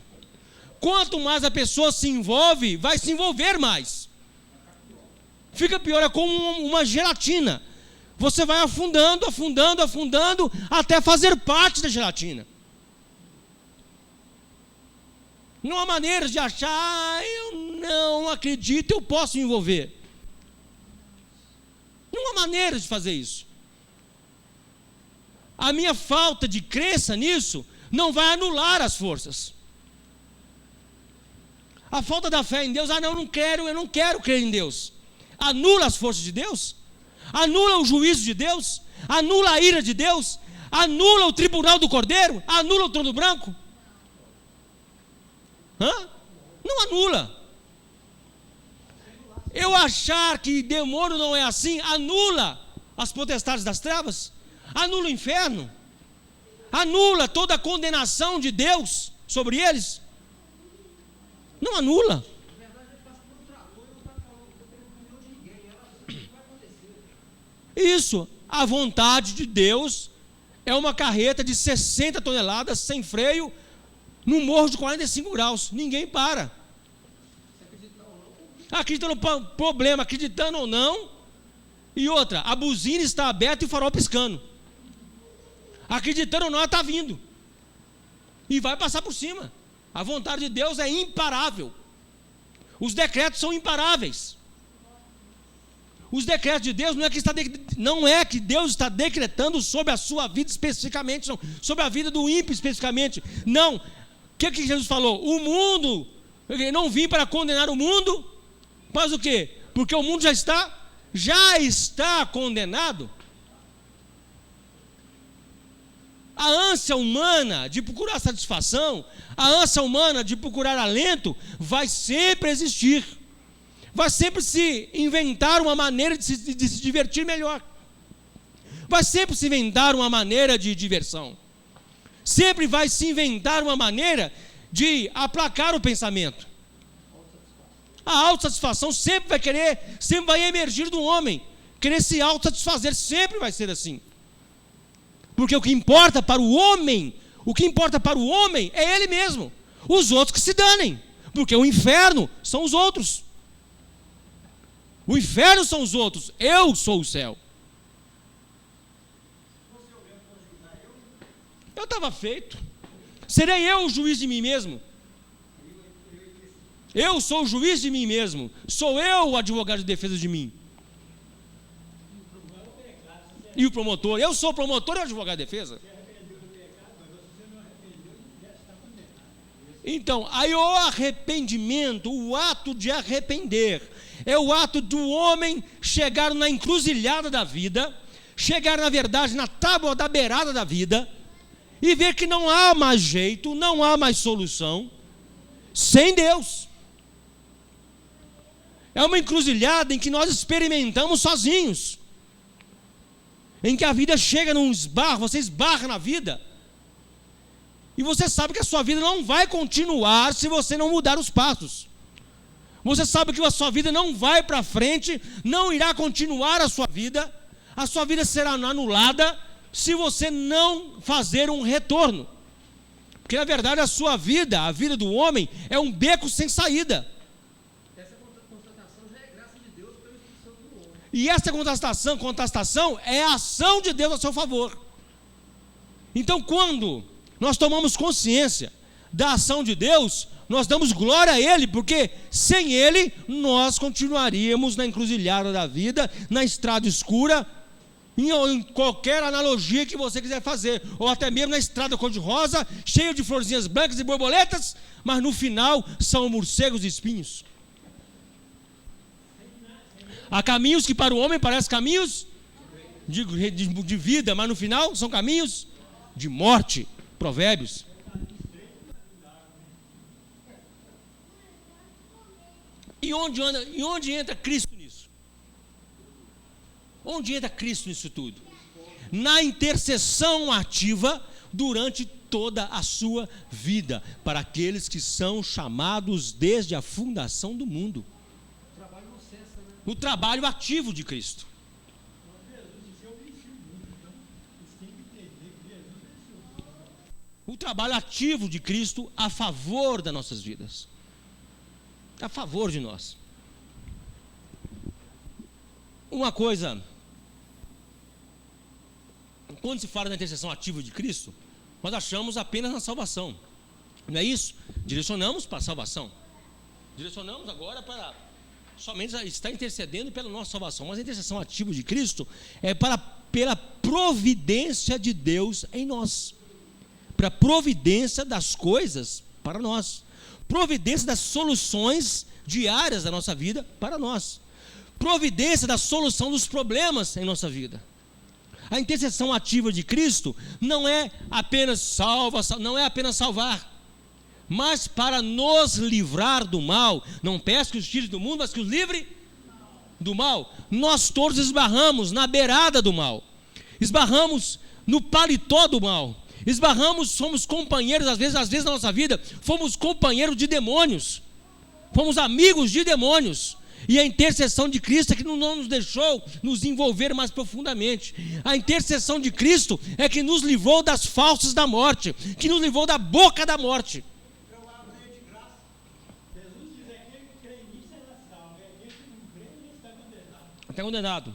Quanto mais a pessoa se envolve, vai se envolver mais. Fica pior, é como uma gelatina. Você vai afundando, afundando, afundando, até fazer parte da gelatina. Não há maneira de achar, eu não acredito, eu posso me envolver. Não há maneira de fazer isso. A minha falta de crença nisso não vai anular as forças. A falta da fé em Deus, eu não quero crer em Deus. Anula as forças de Deus? Anula o juízo de Deus? Anula a ira de Deus? Anula o tribunal do Cordeiro? Anula o trono branco? Não anula. Eu achar que demônio não é assim, anula as potestades das trevas? Anula o inferno, anula toda a condenação de Deus sobre eles? Não anula. Isso, a vontade de Deus é uma carreta de 60 toneladas sem freio, num morro de 45 graus, ninguém para. Acreditando no problema, acreditando ou não. E outra, a buzina está aberta e o farol piscando. Acreditando ou não, ela está vindo. E vai passar por cima. A vontade de Deus é imparável. Os decretos são imparáveis. Os decretos de Deus não é que Deus está decretando sobre a sua vida especificamente, não, sobre a vida do ímpio especificamente. Não. O que Jesus falou? O mundo, não vim para condenar o mundo, mas o quê? Porque o mundo já está condenado. A ânsia humana de procurar satisfação, a ânsia humana de procurar alento, vai sempre existir. Vai sempre se inventar uma maneira de se divertir melhor. Vai sempre se inventar uma maneira de diversão. Sempre vai se inventar uma maneira de aplacar o pensamento. A autossatisfação sempre vai emergir do homem. Querer se autossatisfazer sempre vai ser assim. Porque o que importa para o homem é ele mesmo. Os outros que se danem. Porque o inferno são os outros. O inferno são os outros. Eu sou o céu. Eu estava feito. Serei eu o juiz de mim mesmo? Eu sou o juiz de mim mesmo. Sou eu o advogado de defesa de mim. E o promotor, eu sou o promotor e o advogado de defesa. Então, aí o arrependimento, o ato de arrepender, é o ato do homem chegar na encruzilhada da vida, chegar na verdade na tábua da beirada da vida, e ver que não há mais jeito, não há mais solução, sem Deus. É uma encruzilhada em que nós experimentamos sozinhos. Em que a vida chega num esbarro, você esbarra na vida, e você sabe que a sua vida não vai continuar se você não mudar os passos. Você sabe que a sua vida não vai para frente, não irá continuar a sua vida será anulada se você não fazer um retorno. Porque na verdade a sua vida, a vida do homem, é um beco sem saída. E essa contestação é a ação de Deus a seu favor. Então, quando nós tomamos consciência da ação de Deus, nós damos glória a Ele, porque sem Ele nós continuaríamos na encruzilhada da vida, na estrada escura, em qualquer analogia que você quiser fazer, ou até mesmo na estrada cor-de-rosa, cheia de florzinhas brancas e borboletas, mas no final são morcegos e espinhos. Há caminhos que para o homem parecem caminhos de vida, mas no final são caminhos de morte. Provérbios. E onde entra Cristo nisso? Onde entra Cristo nisso tudo? Na intercessão ativa durante toda a sua vida, para aqueles que são chamados desde a fundação do mundo. O trabalho ativo de Cristo. O trabalho ativo de Cristo a favor das nossas vidas. A favor de nós. Uma coisa, quando se fala da intercessão ativa de Cristo, nós achamos apenas na salvação. Não é isso? Direcionamos para a salvação. Direcionamos agora para somente estar intercedendo pela nossa salvação. Mas a intercessão ativa de Cristo é pela providência de Deus em nós. Para a providência das coisas para nós. Providência das soluções diárias da nossa vida para nós. Providência da solução dos problemas em nossa vida. A intercessão ativa de Cristo não é apenas salvar, mas para nos livrar do mal. Não peço que os tire do mundo, mas que os livre do mal. Nós todos esbarramos na beirada do mal, esbarramos no paletó do mal, esbarramos, somos companheiros, às vezes na nossa vida, fomos companheiros de demônios, fomos amigos de demônios, e a intercessão de Cristo é que não nos deixou nos envolver mais profundamente. A intercessão de Cristo é que nos livrou das falsas da morte, que nos livrou da boca da morte. Está condenado.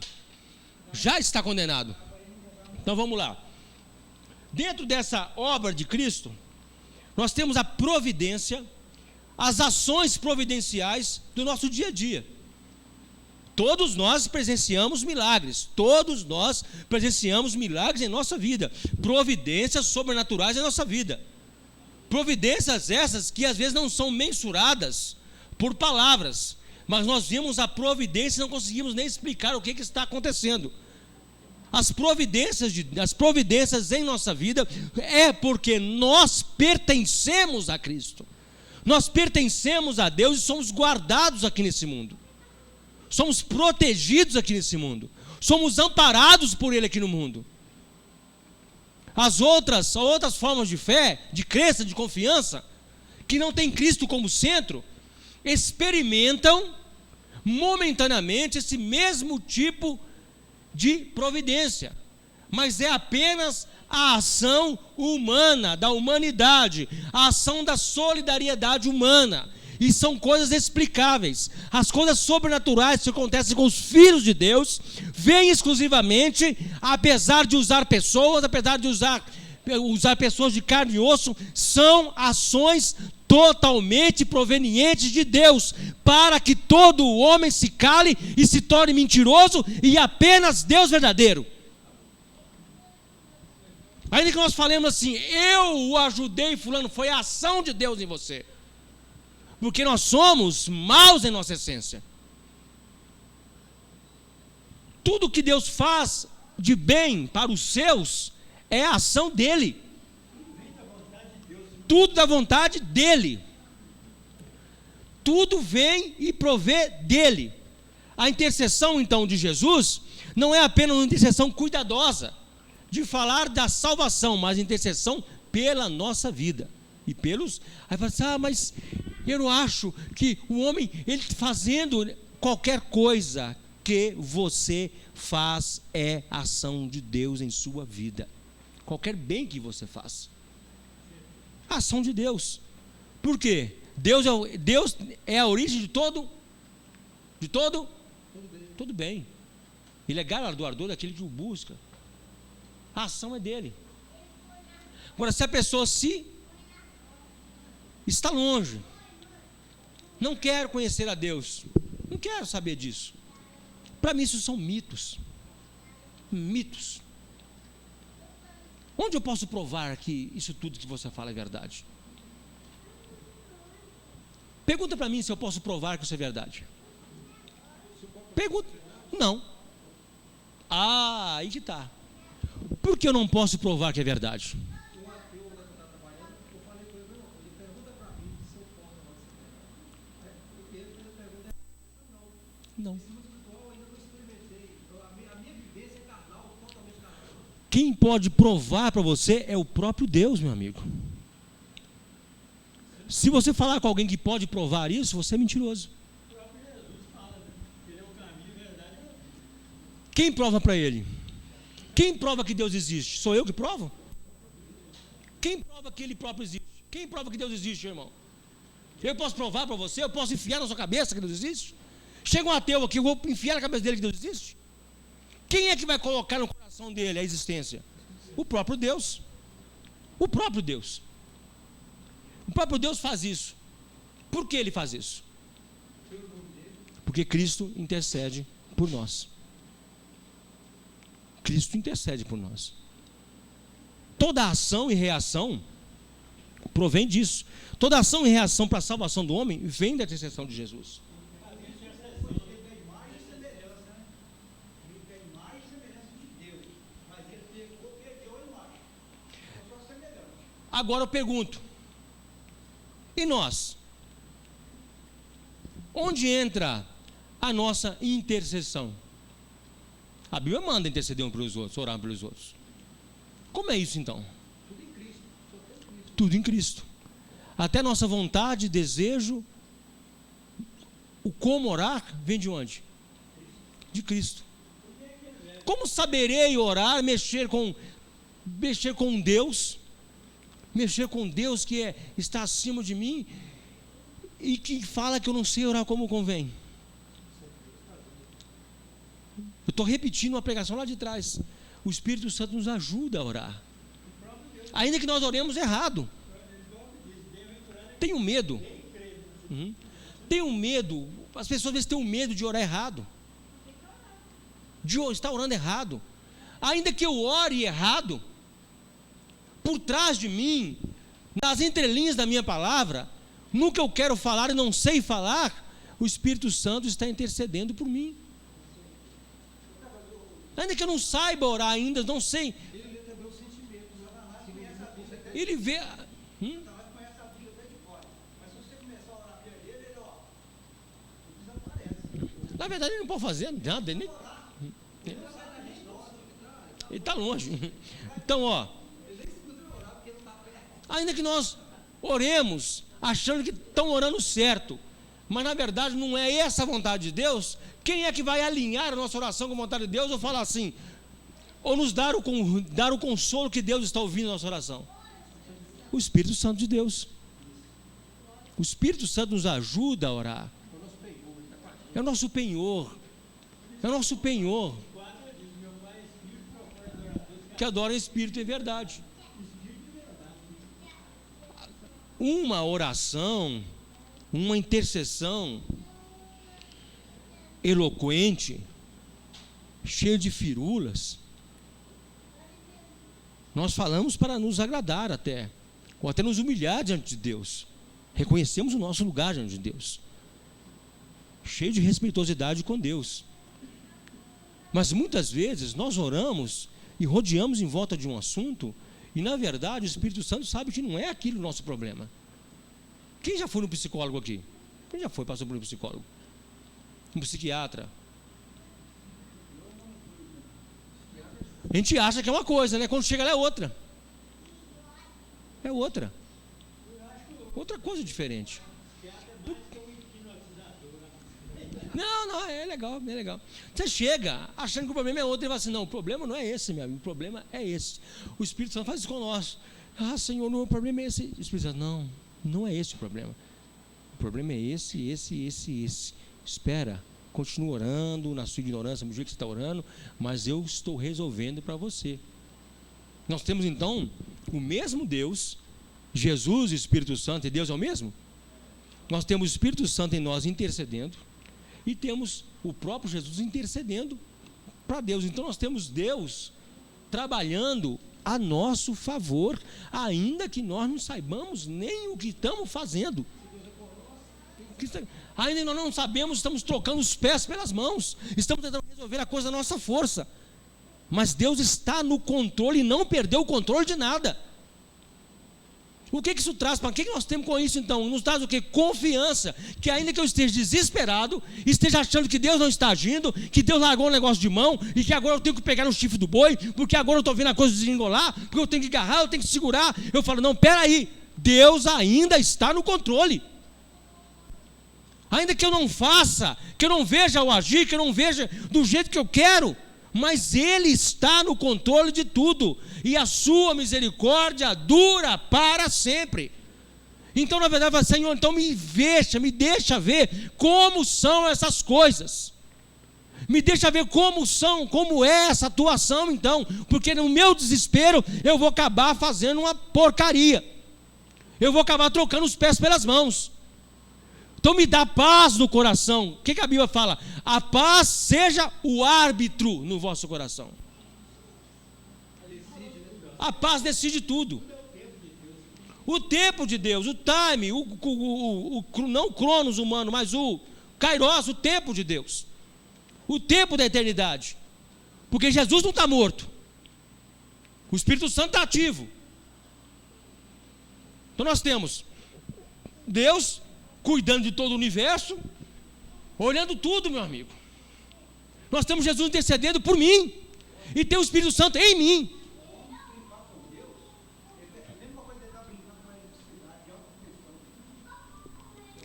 Já está condenado. Então vamos lá. Dentro dessa obra de Cristo, nós temos a providência, as ações providenciais do nosso dia a dia. Todos nós presenciamos milagres, todos nós presenciamos milagres em nossa vida, providências sobrenaturais em nossa vida. Providências essas que às vezes não são mensuradas por palavras, mas nós vimos a providência e não conseguimos nem explicar o que está acontecendo. As providências em nossa vida é porque nós pertencemos a Cristo. Nós pertencemos a Deus e somos guardados aqui nesse mundo. Somos protegidos aqui nesse mundo. Somos amparados por Ele aqui no mundo. As outras formas de fé, de crença, de confiança, que não tem Cristo como centro, experimentam momentaneamente esse mesmo tipo de providência, mas é apenas a ação humana, da humanidade, a ação da solidariedade humana, e são coisas explicáveis. As coisas sobrenaturais que acontecem com os filhos de Deus, vêm exclusivamente, apesar de usar pessoas, apesar de usar pessoas de carne e osso, são ações totalmente provenientes de Deus, para que todo homem se cale e se torne mentiroso, e apenas Deus verdadeiro. Ainda que nós falemos assim, eu o ajudei fulano, foi a ação de Deus em você, porque nós somos maus em nossa essência. Tudo que Deus faz de bem para os seus é a ação dele. Tudo da vontade dele. Tudo vem e provê dele. A intercessão então de Jesus não é apenas uma intercessão cuidadosa de falar da salvação, mas intercessão pela nossa vida e pelos. Aí fala assim, mas eu não acho que o homem, ele fazendo qualquer coisa que você faz é ação de Deus em sua vida. Qualquer bem que você faça, ação de Deus. Por quê? Deus é a origem de todo bem. Ele é galardoador daquele que o busca. A ação é dele. Agora, se a pessoa está longe, não quer conhecer a Deus, não quero saber disso. Para mim isso são mitos. Mitos. Onde eu posso provar que isso tudo que você fala é verdade? Pergunta para mim se eu posso provar que isso é verdade. Pergunta. Não. Aí que está. Por que eu não posso provar que é verdade? Não. Quem pode provar para você é o próprio Deus, meu amigo. Se você falar com alguém que pode provar isso, você é mentiroso. Quem prova para ele? Quem prova que Deus existe? Sou eu que provo? Quem prova que ele próprio existe? Quem prova que Deus existe, irmão? Eu posso provar para você? Eu posso enfiar na sua cabeça que Deus existe? Chega um ateu aqui, eu vou enfiar na cabeça dele que Deus existe? Quem é que vai colocar no coração dele a existência? O próprio Deus. O próprio Deus. O próprio Deus faz isso. Por que ele faz isso? Porque Cristo intercede por nós. Cristo intercede por nós. Toda ação e reação provém disso. Toda ação e reação para a salvação do homem vem da intercessão de Jesus. Agora eu pergunto, e nós? Onde entra a nossa intercessão? A Bíblia manda interceder um pelos outros, orar pelos outros. Como é isso então? Tudo em Cristo. Tudo em Cristo. Até nossa vontade, desejo, o como orar, vem de onde? De Cristo. Como saberei orar, mexer com Deus, mexer com Deus que está acima de mim e que fala que eu não sei orar como convém? Eu estou repetindo uma pregação lá de trás. O Espírito Santo nos ajuda a orar, ainda que nós oremos errado. Tenho medo. Tenho medo. As pessoas às vezes têm medo de orar errado, de estar orando errado. Ainda que eu ore errado, por trás de mim, nas entrelinhas da minha palavra, no que eu quero falar e não sei falar, o Espírito Santo está intercedendo por mim. Ainda que eu não saiba orar ainda, não sei. Ele vê. Na verdade ele não pode fazer nada, ele está longe. Então, ainda que nós oremos achando que estão orando certo, mas na verdade não é essa a vontade de Deus, quem é que vai alinhar a nossa oração com a vontade de Deus, ou falar assim, ou nos dar o consolo que Deus está ouvindo na nossa oração? O Espírito Santo de Deus. O Espírito Santo nos ajuda a orar. É o nosso penhor. É o nosso penhor. Que adora em espírito e verdade. Uma oração, uma intercessão eloquente, cheia de firulas, nós falamos para nos agradar até, ou até nos humilhar diante de Deus. Reconhecemos o nosso lugar diante de Deus, cheio de respeitosidade com Deus. Mas muitas vezes nós oramos e rodeamos em volta de um assunto, e na verdade o Espírito Santo sabe que não é aquilo o nosso problema. Quem já foi no psicólogo aqui? Quem já foi, passou por um psicólogo? Um psiquiatra? A gente acha que é uma coisa, né? Quando chega lá é outra. É outra. Outra coisa diferente. Não, é legal, é legal. Você chega achando que o problema é outro e fala assim, não, o problema não é esse, meu amigo, o problema é esse. O Espírito Santo faz isso com nós. Senhor, o problema é esse. O Espírito Santo, não é esse o problema. O problema é esse. Espera, continua orando na sua ignorância, no jeito que você está orando, mas eu estou resolvendo para você. Nós temos então o mesmo Deus, Jesus e o Espírito Santo, e Deus é o mesmo? Nós temos o Espírito Santo em nós intercedendo, e temos o próprio Jesus intercedendo para Deus. Então nós temos Deus trabalhando a nosso favor, ainda que nós não saibamos nem o que estamos fazendo. Ainda nós não sabemos, estamos trocando os pés pelas mãos, estamos tentando resolver a coisa da nossa força, mas Deus está no controle e não perdeu o controle de nada. O que isso traz? Para que nós temos com isso então? Nos traz o que? Confiança, que ainda que eu esteja desesperado, esteja achando que Deus não está agindo, que Deus largou o negócio de mão, e que agora eu tenho que pegar no chifre do boi, porque agora eu estou vendo a coisa desengolar, porque eu tenho que agarrar, eu tenho que segurar. Eu falo, não, peraí, Deus ainda está no controle. Ainda que eu não faça, que eu não veja o agir, que eu não veja do jeito que eu quero, mas Ele está no controle de tudo, e a sua misericórdia dura para sempre. Então na verdade, Senhor, então me deixa ver como são essas coisas, me deixa ver como é essa atuação então, porque no meu desespero eu vou acabar fazendo uma porcaria, eu vou acabar trocando os pés pelas mãos. Então me dá paz no coração. O que a Bíblia fala? A paz seja o árbitro no vosso coração. A paz decide tudo. O tempo de Deus, o time, não o cronos humano, mas o kairos, o tempo de Deus. O tempo da eternidade. Porque Jesus não está morto. O Espírito Santo está ativo. Então nós temos Deus cuidando de todo o universo, olhando tudo, meu amigo. Nós temos Jesus intercedendo por mim, e tem o Espírito Santo em mim.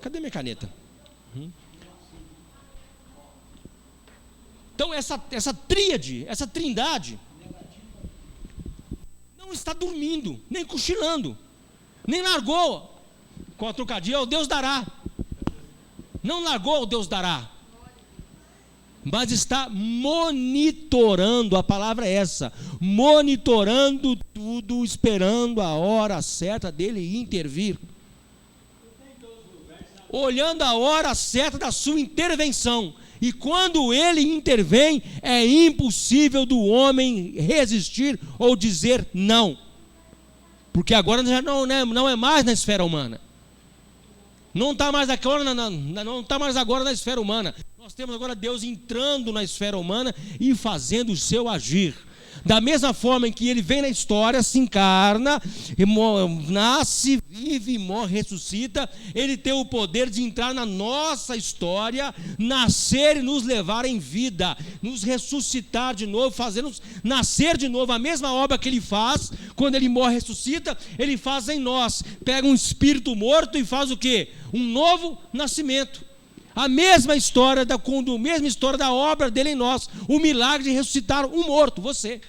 Cadê minha caneta? Então essa tríade, essa trindade, não está dormindo, nem cochilando, nem largou. Com a trocadilha, o Deus dará. Não largou o Deus dará, mas está monitorando, a palavra é essa, monitorando tudo, esperando a hora certa dele intervir, olhando a hora certa da sua intervenção. E quando ele intervém, é impossível do homem resistir ou dizer não, porque agora já não é mais na esfera humana. Não está mais agora na esfera humana. Nós temos agora Deus entrando na esfera humana e fazendo o seu agir. Da mesma forma em que Ele vem na história, se encarna, nasce, vive, morre, ressuscita, Ele tem o poder de entrar na nossa história, nascer e nos levar em vida, nos ressuscitar de novo, fazer-nos nascer de novo. A mesma obra que Ele faz, quando Ele morre e ressuscita, Ele faz em nós. Pega um espírito morto e faz o quê? Um novo nascimento. A mesma história da obra dele em nós, o milagre de ressuscitar um morto, você.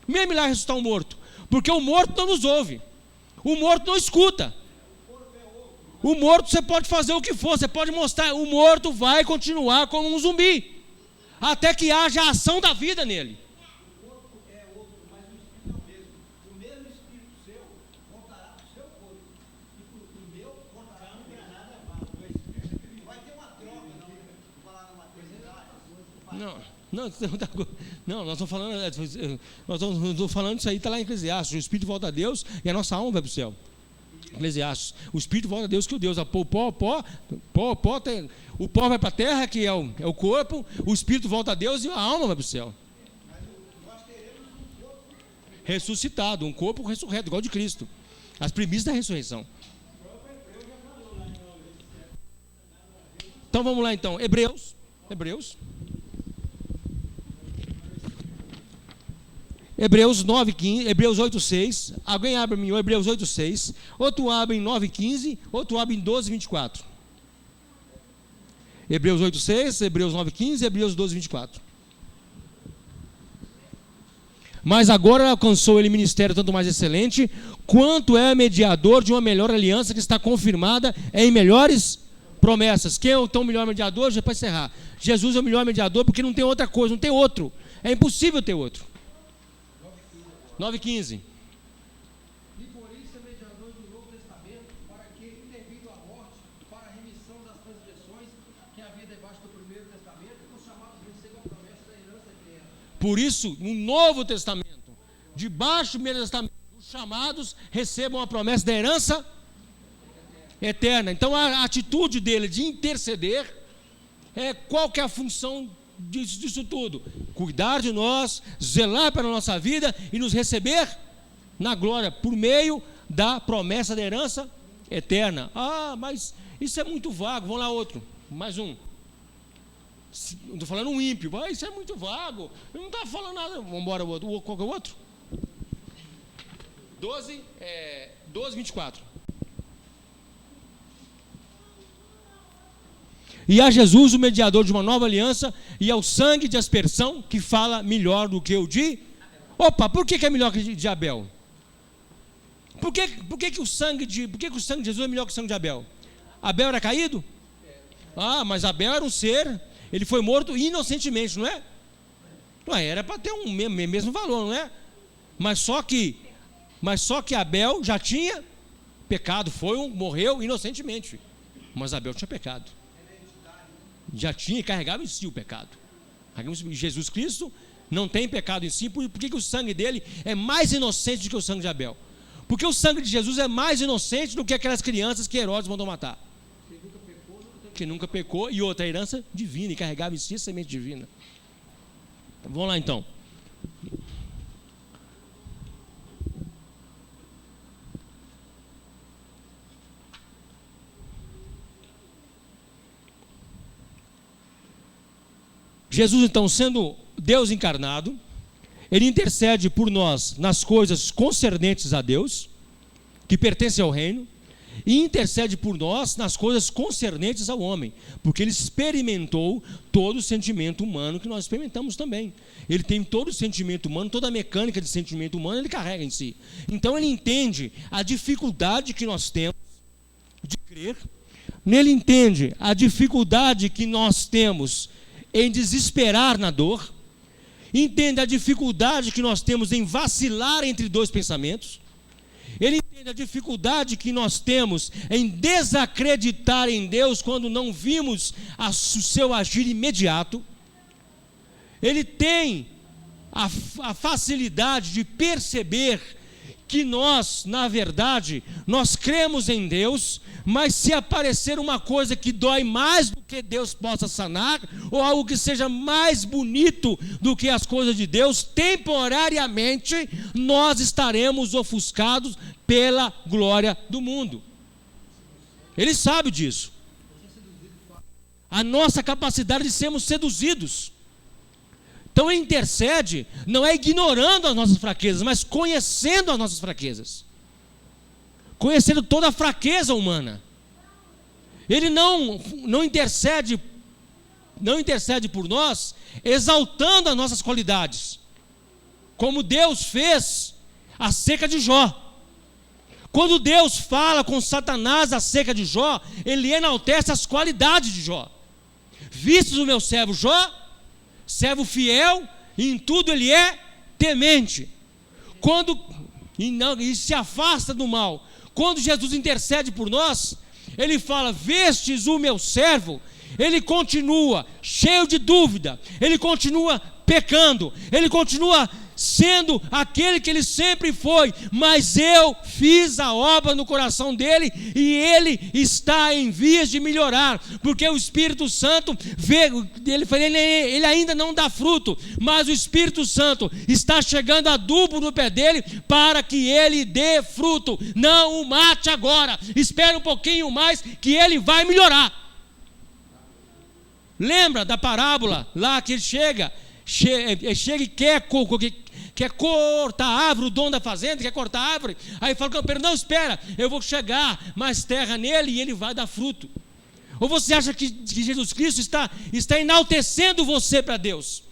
O mesmo milagre de ressuscitar um morto, porque o morto não nos ouve, o morto não escuta. O morto você pode fazer o que for, você pode mostrar, o morto vai continuar como um zumbi, até que haja a ação da vida nele. O corpo é outro, mas o espírito é o mesmo. O mesmo espírito seu voltará para o seu corpo, e o meu voltará no granada. Vai ter uma troca, não? Falar numa coisa. Não, nós estamos falando isso aí, está lá em Eclesiastes. O Espírito volta a Deus e a nossa alma vai para o céu. Eclesiastes, o Espírito volta a Deus, que o Deus, o pó vai para a terra, que é o corpo, o Espírito volta a Deus e a alma vai para o céu. Nós teremos um corpo ressuscitado, um corpo ressurreto, igual de Cristo. As primícias da ressurreição. Então vamos lá então, Hebreus 9:15, Hebreus 8:6. Alguém abre em Hebreus 8:6, outro abre em 9:15, outro abre em 12:24. Hebreus 8:6, Hebreus 9:15, Hebreus 12:24. Mas agora alcançou ele ministério tanto mais excelente, quanto é mediador de uma melhor aliança que está confirmada em melhores promessas. Quem é o tão melhor mediador? Já para encerrar, Jesus é o melhor mediador, porque não tem outra coisa, não tem outro. É impossível ter outro. 9:15. E por isso é mediador do Novo Testamento, para que, intervindo a morte, para a remissão das transgressões que havia debaixo do primeiro testamento, os chamados recebam a promessa da herança eterna. Por isso, no Novo Testamento, debaixo do primeiro testamento, os chamados recebam a promessa da herança eterna. Então a atitude dele de interceder, qual que é a função disso tudo? Cuidar de nós, zelar pela nossa vida e nos receber na glória, por meio da promessa da herança eterna. Ah, mas isso é muito vago. Vamos lá, outro, mais um. Estou falando um ímpio, mas isso é muito vago, eu não estava falando nada. Vamos embora, qual que é o outro? 12:24. E a Jesus, o mediador de uma nova aliança, e ao sangue de aspersão, que fala melhor do que o de... Opa, por que é melhor que o de Abel? Por que o sangue de Jesus é melhor que o sangue de Abel? Abel era caído? Ah, mas Abel era um ser, ele foi morto inocentemente, não é? Não, era para ter um mesmo valor, não é? Mas só que Abel já tinha pecado, morreu inocentemente. Mas Abel tinha pecado. Já tinha e carregava em si o pecado. Jesus Cristo não tem pecado em si. Por que o sangue dele é mais inocente do que o sangue de Abel? Porque o sangue de Jesus é mais inocente do que aquelas crianças que Herodes mandou matar. Que nunca pecou, e outra herança divina, e carregava em si a semente divina. Vamos lá então. Jesus, então, sendo Deus encarnado, ele intercede por nós nas coisas concernentes a Deus, que pertencem ao reino, e intercede por nós nas coisas concernentes ao homem, porque ele experimentou todo o sentimento humano que nós experimentamos também. Ele tem todo o sentimento humano, toda a mecânica de sentimento humano ele carrega em si. Então ele entende a dificuldade que nós temos de crer, ele entende a dificuldade que nós temos em desesperar na dor, entende a dificuldade que nós temos em vacilar entre dois pensamentos, ele entende a dificuldade que nós temos em desacreditar em Deus quando não vimos o seu agir imediato, ele tem a facilidade de perceber que nós, na verdade, nós cremos em Deus, mas se aparecer uma coisa que dói mais do que Deus possa sanar, ou algo que seja mais bonito do que as coisas de Deus, temporariamente nós estaremos ofuscados pela glória do mundo. Ele sabe disso. A nossa capacidade de sermos seduzidos. Então ele intercede, não é ignorando as nossas fraquezas, mas conhecendo as nossas fraquezas. Conhecendo toda a fraqueza humana. Ele não intercede por nós, exaltando as nossas qualidades, como Deus fez acerca de Jó. Quando Deus fala com Satanás acerca de Jó, ele enaltece as qualidades de Jó. Vistes o meu servo Jó, servo fiel, e em tudo ele é temente. E se afasta do mal. Quando Jesus intercede por nós, ele fala: vestes o meu servo. Ele continua cheio de dúvida, ele continua pecando, ele continua sendo aquele que ele sempre foi, mas eu fiz a obra no coração dele e ele está em vias de melhorar, porque o Espírito Santo ele ainda não dá fruto, mas o Espírito Santo está chegando adubo no pé dele para que ele dê fruto. Não o mate agora, espera um pouquinho mais que ele vai melhorar. Lembra da parábola lá que ele chega e quer cortar a árvore, o dono da fazenda quer cortar a árvore, aí fala o campeiro: não, espera, eu vou chegar mais terra nele e ele vai dar fruto. Ou você acha que Jesus Cristo está enaltecendo você para Deus?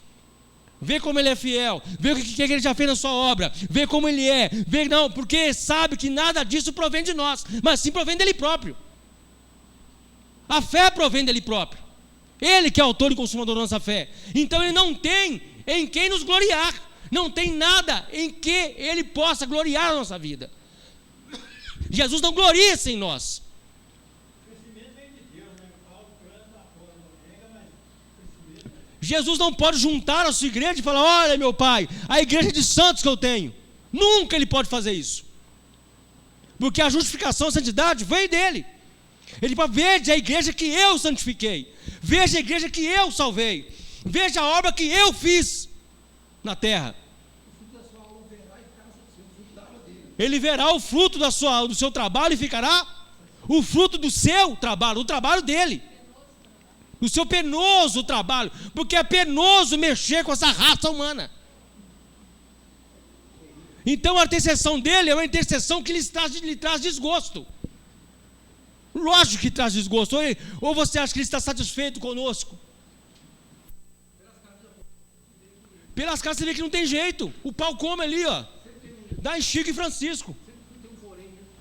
Vê como ele é fiel, vê o que ele já fez na sua obra, vê como ele é, não, porque sabe que nada disso provém de nós, mas sim provém dele próprio. A fé provém dele próprio. Ele que é autor e consumador da nossa fé. Então ele não tem em quem nos gloriar, Não tem nada em que Ele possa gloriar a nossa vida. Jesus não gloria-se em nós. Jesus não pode juntar a sua igreja e falar: olha, meu Pai, a igreja de santos que eu tenho. Nunca Ele pode fazer isso. Porque a justificação, a santidade veio dEle. Ele fala: veja a igreja que eu santifiquei. Veja a igreja que eu salvei. Veja a obra que eu fiz na terra. Ele verá o fruto do seu trabalho e ficará o fruto do seu trabalho, o trabalho dele. O seu penoso trabalho, porque é penoso mexer com essa raça humana. Então a intercessão dele é uma intercessão que lhe traz desgosto. Lógico que traz desgosto. Ou você acha que ele está satisfeito conosco? Pelas casas você vê que não tem jeito. O pau come ali, ó. Dá em Chico e Francisco.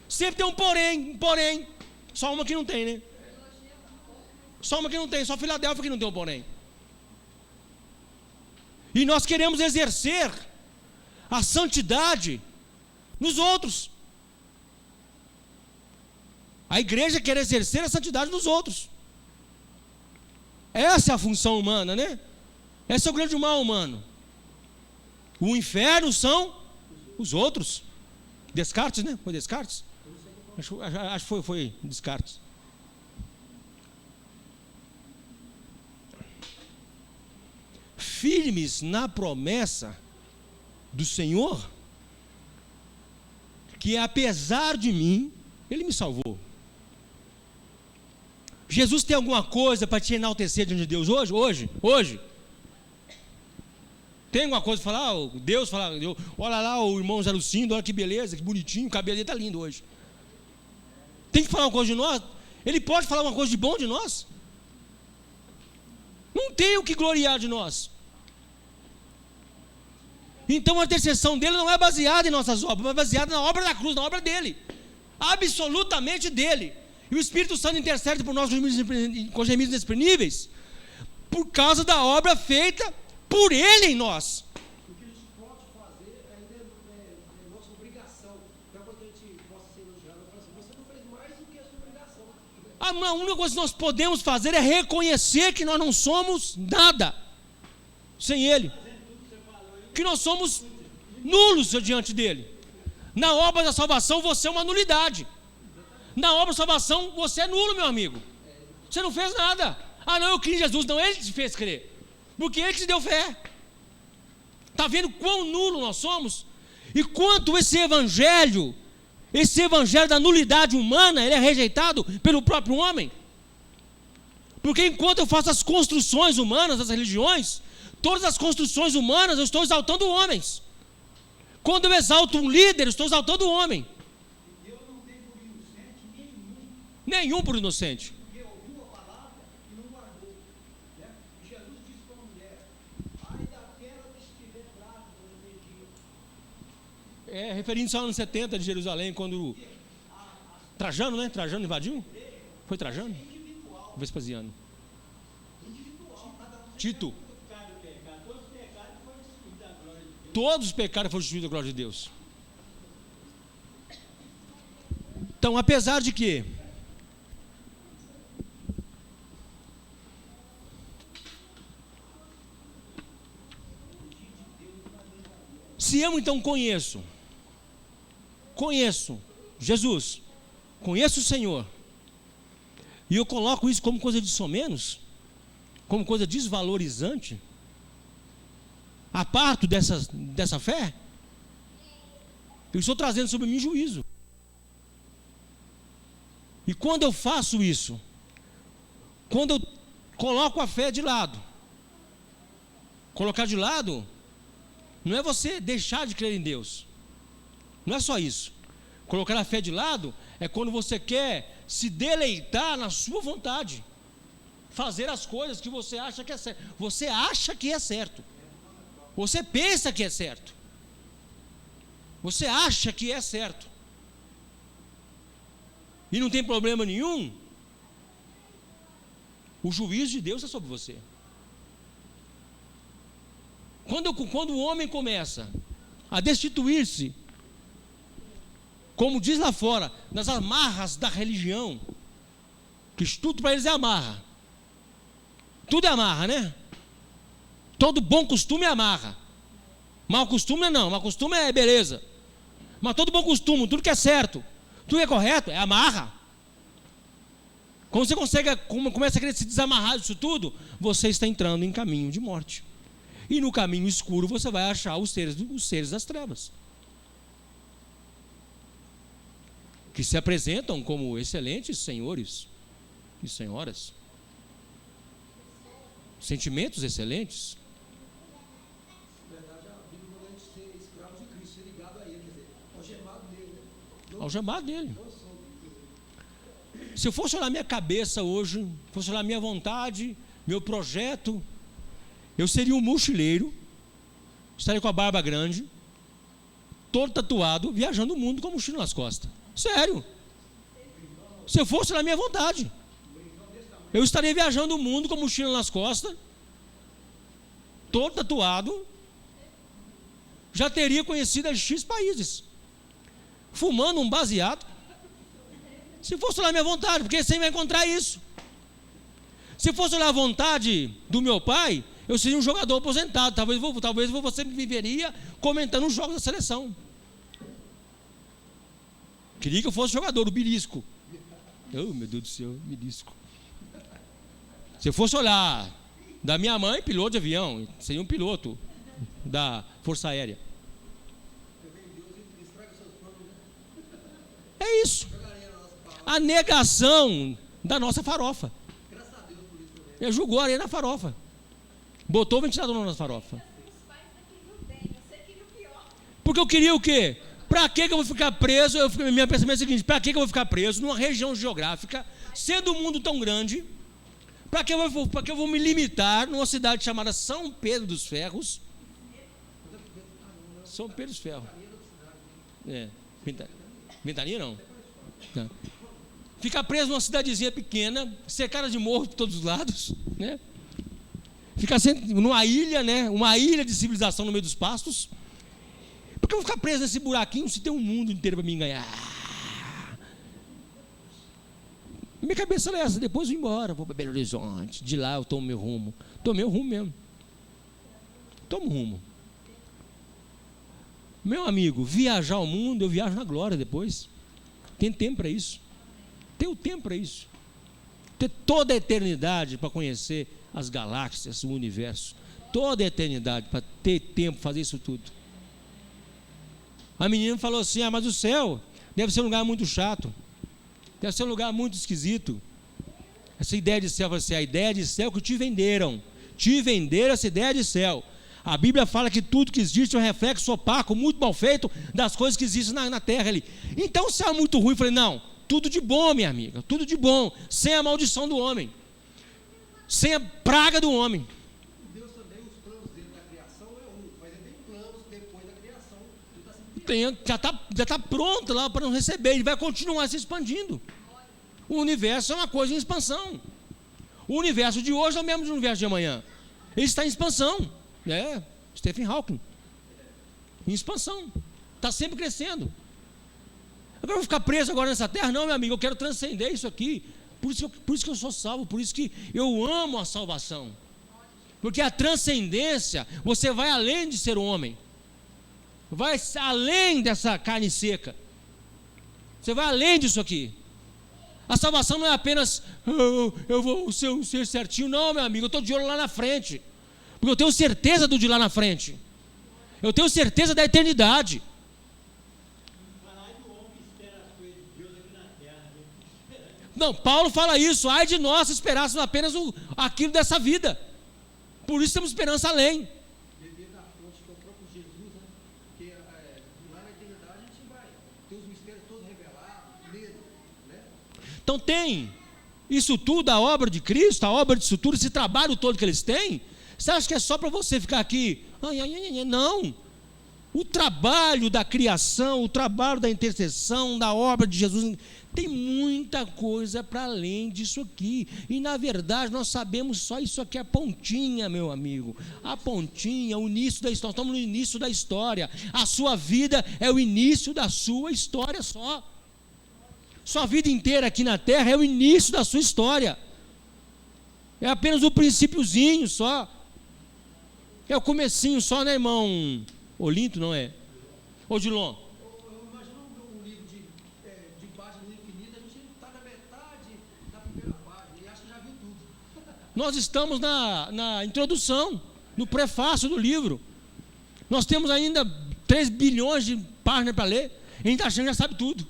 Sempre tem um porém. Só uma que não tem, né? Só uma que não tem, só Filadélfia que não tem um porém. E nós queremos exercer a santidade nos outros. A igreja quer exercer a santidade nos outros. Essa é a função humana, né? Esse é o grande mal humano. O inferno são os outros. Descartes, né? Foi Descartes? Acho que foi Descartes. Firmes na promessa do Senhor, que apesar de mim, Ele me salvou. Jesus tem alguma coisa para te enaltecer diante de Deus hoje? Tem alguma coisa para falar? Deus fala: olha lá o irmão Zé Lucindo, olha que beleza, que bonitinho, o cabelo dele está lindo hoje. Tem que falar uma coisa de nós? Ele pode falar uma coisa de bom de nós? Não tem o que gloriar de nós. Então a intercessão dele não é baseada em nossas obras, mas baseada na obra da cruz, na obra dele, absolutamente dele. E o Espírito Santo intercede por nós com gemidos inexprimíveis, por causa da obra feita por ele em nós. O que a gente pode fazer ainda é nossa obrigação. Não é coisa que a gente possa ser elogiado. Eu falo assim: você não fez mais do que a sua obrigação. A única coisa que nós podemos fazer é reconhecer que nós não somos nada sem ele. Que nós somos nulos diante dele. Na obra da salvação você é uma nulidade. Na obra da salvação você é nulo, meu amigo. Você não fez nada. Ah não, eu criei em Jesus. Não, ele te fez crer, porque ele te deu fé. Está vendo quão nulo nós somos? E quanto esse evangelho da nulidade humana, ele é rejeitado pelo próprio homem. Porque enquanto eu faço as construções humanas, as religiões, todas as construções humanas, eu estou exaltando homens. Quando eu exalto um líder, eu estou exaltando o homem. Deus não tem por inocente Nenhum por inocente. porque ouviu a palavra e não guardou. Né? E Jesus disse para a mulher: ai daquela que estiver grávida no dia. Referindo-se ao ano 70 de Jerusalém, quando Trajano, né? Trajano invadiu? Foi Trajano? Vespasiano. Tito. Todos os pecados foram destruídos da glória de Deus. Então, apesar de que se eu então conheço Jesus, conheço o Senhor, e eu coloco isso como coisa de somenos, como coisa desvalorizante, aparto dessa fé, eu estou trazendo sobre mim juízo. E quando eu faço isso, quando eu coloco a fé de lado, colocar de lado não é você deixar de crer em Deus, não é só isso. Colocar a fé de lado é quando você quer se deleitar na sua vontade, fazer as coisas que você acha que é certo. Você acha que é certo, você pensa que é certo, você acha que é certo, e não tem problema nenhum. O juízo de Deus é sobre você. Quando o homem começa a destituir-se, como diz lá fora, nas amarras da religião, que tudo para eles é amarra. Tudo é amarra, né? Todo bom costume é amarra. Mau costume não, mau costume é beleza. Mas todo bom costume, tudo que é certo, tudo que é correto, é amarra. Quando você começa a querer se desamarrar disso tudo, você está entrando em caminho de morte. E no caminho escuro você vai achar os seres das trevas, que se apresentam como excelentes senhores e senhoras, sentimentos excelentes. Na verdade, a Bíblia manda a gente ser escravo de Cristo, ser ligado a Ele, quer dizer, ao chamado dele. Ao chamado dele. Se eu fosse olhar minha cabeça hoje, fosse olhar minha vontade, meu projeto, eu seria um mochileiro, estaria com a barba grande, todo tatuado, viajando o mundo com a mochila nas costas. Sério. Se eu fosse na minha vontade, eu estaria viajando o mundo com a mochila nas costas, todo tatuado, já teria conhecido X países, fumando um baseado. Se fosse lá a minha vontade, porque você vai encontrar isso. Se fosse lá a vontade do meu pai, eu seria um jogador aposentado. Talvez você viveria comentando os jogos da seleção. Queria que eu fosse jogador, o Birisco. Oh, meu Deus do céu, Birisco. Se eu fosse olhar da minha mãe, piloto de avião, seria um piloto da Força Aérea. É isso. A negação da nossa farofa. Ele jogou a areia na farofa. Botou o ventilador na nossa farofa. Porque eu queria o quê? Para que eu vou ficar preso? Meu pensamento é o seguinte: para que eu vou ficar preso numa região geográfica, sendo um mundo tão grande? Para que eu vou me limitar numa cidade chamada São Pedro dos Ferros? São Pedro dos Ferros. Ventania não. Tá. Ficar preso numa cidadezinha pequena, cercada de morro de todos os lados, né? Ficar numa ilha, né? Uma ilha de civilização no meio dos pastos. Por que eu vou ficar preso nesse buraquinho se tem um mundo inteiro para me enganar? Minha cabeça era essa: depois eu vou embora, vou para Belo Horizonte, de lá eu tomo meu rumo. Tomei o rumo mesmo. Tomo rumo. Meu amigo, viajar ao mundo, eu viajo na glória depois. Tem tempo para isso. Tenho tempo para isso. Ter toda a eternidade para conhecer as galáxias, o universo. Toda a eternidade para ter tempo para fazer isso tudo. A menina falou assim: mas o céu deve ser um lugar muito chato. Deve ser um lugar muito esquisito. Essa ideia de céu, a ideia de céu que te venderam. Te venderam essa ideia de céu. A Bíblia fala que tudo que existe é um reflexo opaco, muito mal feito das coisas que existem na terra ali. Então o céu é muito ruim. Eu falei: não, tudo de bom, minha amiga, tudo de bom, sem a maldição do homem, sem a praga do homem. Deus também, os planos dele da criação é um, mas ele tem planos depois da criação. Já está pronto lá para não receber, ele vai continuar se expandindo. O universo é uma coisa em expansão. O universo de hoje é o mesmo do universo de amanhã. Ele está em expansão. Stephen Hawking. Em expansão. Está sempre crescendo. Agora eu vou ficar preso agora nessa terra? Não, meu amigo, eu quero transcender isso aqui. Por isso que eu sou salvo, por isso que eu amo a salvação. Porque a transcendência, você vai além de ser homem. Vai além dessa carne seca. Você vai além disso aqui. A salvação não é apenas eu vou ser um ser certinho. Não, meu amigo, eu estou de olho lá na frente. Porque eu tenho certeza do de lá na frente. Eu tenho certeza da eternidade. Não, Paulo fala isso: ai de nós se esperássemos apenas aquilo dessa vida. Por isso temos esperança além. Devido à fonte que é o próprio Jesus, né? Porque lá na eternidade a gente vai ter os mistérios todos revelados, nele, né? Então tem isso tudo, a obra de Cristo, a obra disso tudo, esse trabalho todo que eles têm. Você acha que é só para você ficar aqui? Não. O trabalho da criação, o trabalho da intercessão, da obra de Jesus Tem muita coisa para além disso aqui. E na verdade nós sabemos só isso aqui, a pontinha, meu amigo. A pontinha, o início da história. Estamos no início da história. A sua vida é o início da sua história só. Sua vida inteira aqui na terra é o início da sua história. É apenas o princípiozinho só. É o comecinho só, né, irmão? Olinto, não é? Odilon. Eu imagino um livro de páginas infinitas, a gente está na metade da primeira página e acho que já viu tudo. Nós estamos na introdução, no prefácio do livro. Nós temos ainda 3 bilhões de páginas para ler. A gente está achando que já sabe tudo.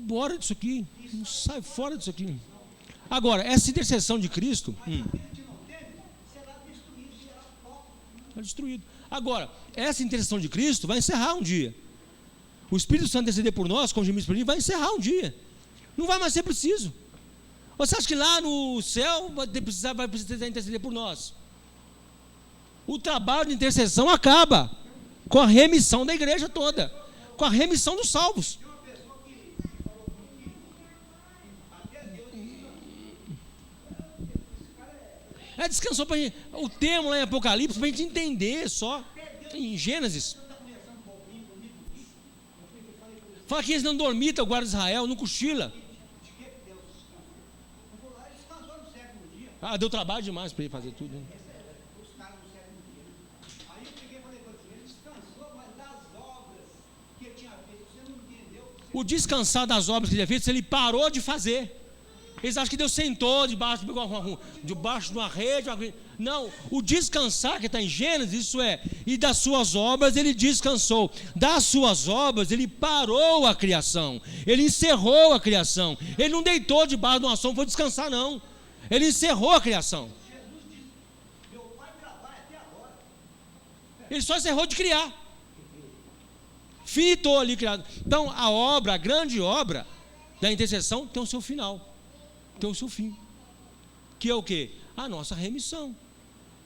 Fora disso aqui, não sai fora disso aqui. Agora, essa intercessão de Cristo está destruído. Agora, essa intercessão de Cristo vai encerrar um dia. O Espírito Santo interceder por nós, como gemidos por ele, vai encerrar um dia. Não vai mais ser preciso. Você acha que lá no céu vai precisar interceder por nós? O trabalho de intercessão acaba com a remissão da igreja toda, com a remissão dos salvos. Descansou para gente. O termo lá em Apocalipse para a gente entender só. Em Gênesis. Fala que eles não dormitam, o guarda de Israel, não cochila. Deu trabalho demais para ele fazer tudo. Né? Aí eu peguei e falei para ele descansou, mas das obras que ele tinha feito, você não entendeu? O descansar das obras que ele tinha feito, ele parou de fazer. Eles acham que Deus sentou debaixo de uma rede. Não, o descansar que está em Gênesis, isso é, e das suas obras ele descansou. Das suas obras ele parou a criação. Ele encerrou a criação. Ele não deitou debaixo de uma sombra, foi descansar não. Ele encerrou a criação. Jesus disse, meu pai trabalha até agora. Ele só encerrou de criar. Finitou ali criado. Então a obra, a grande obra da intercessão tem o seu final. Tem o seu fim, que é o quê? A nossa remissão.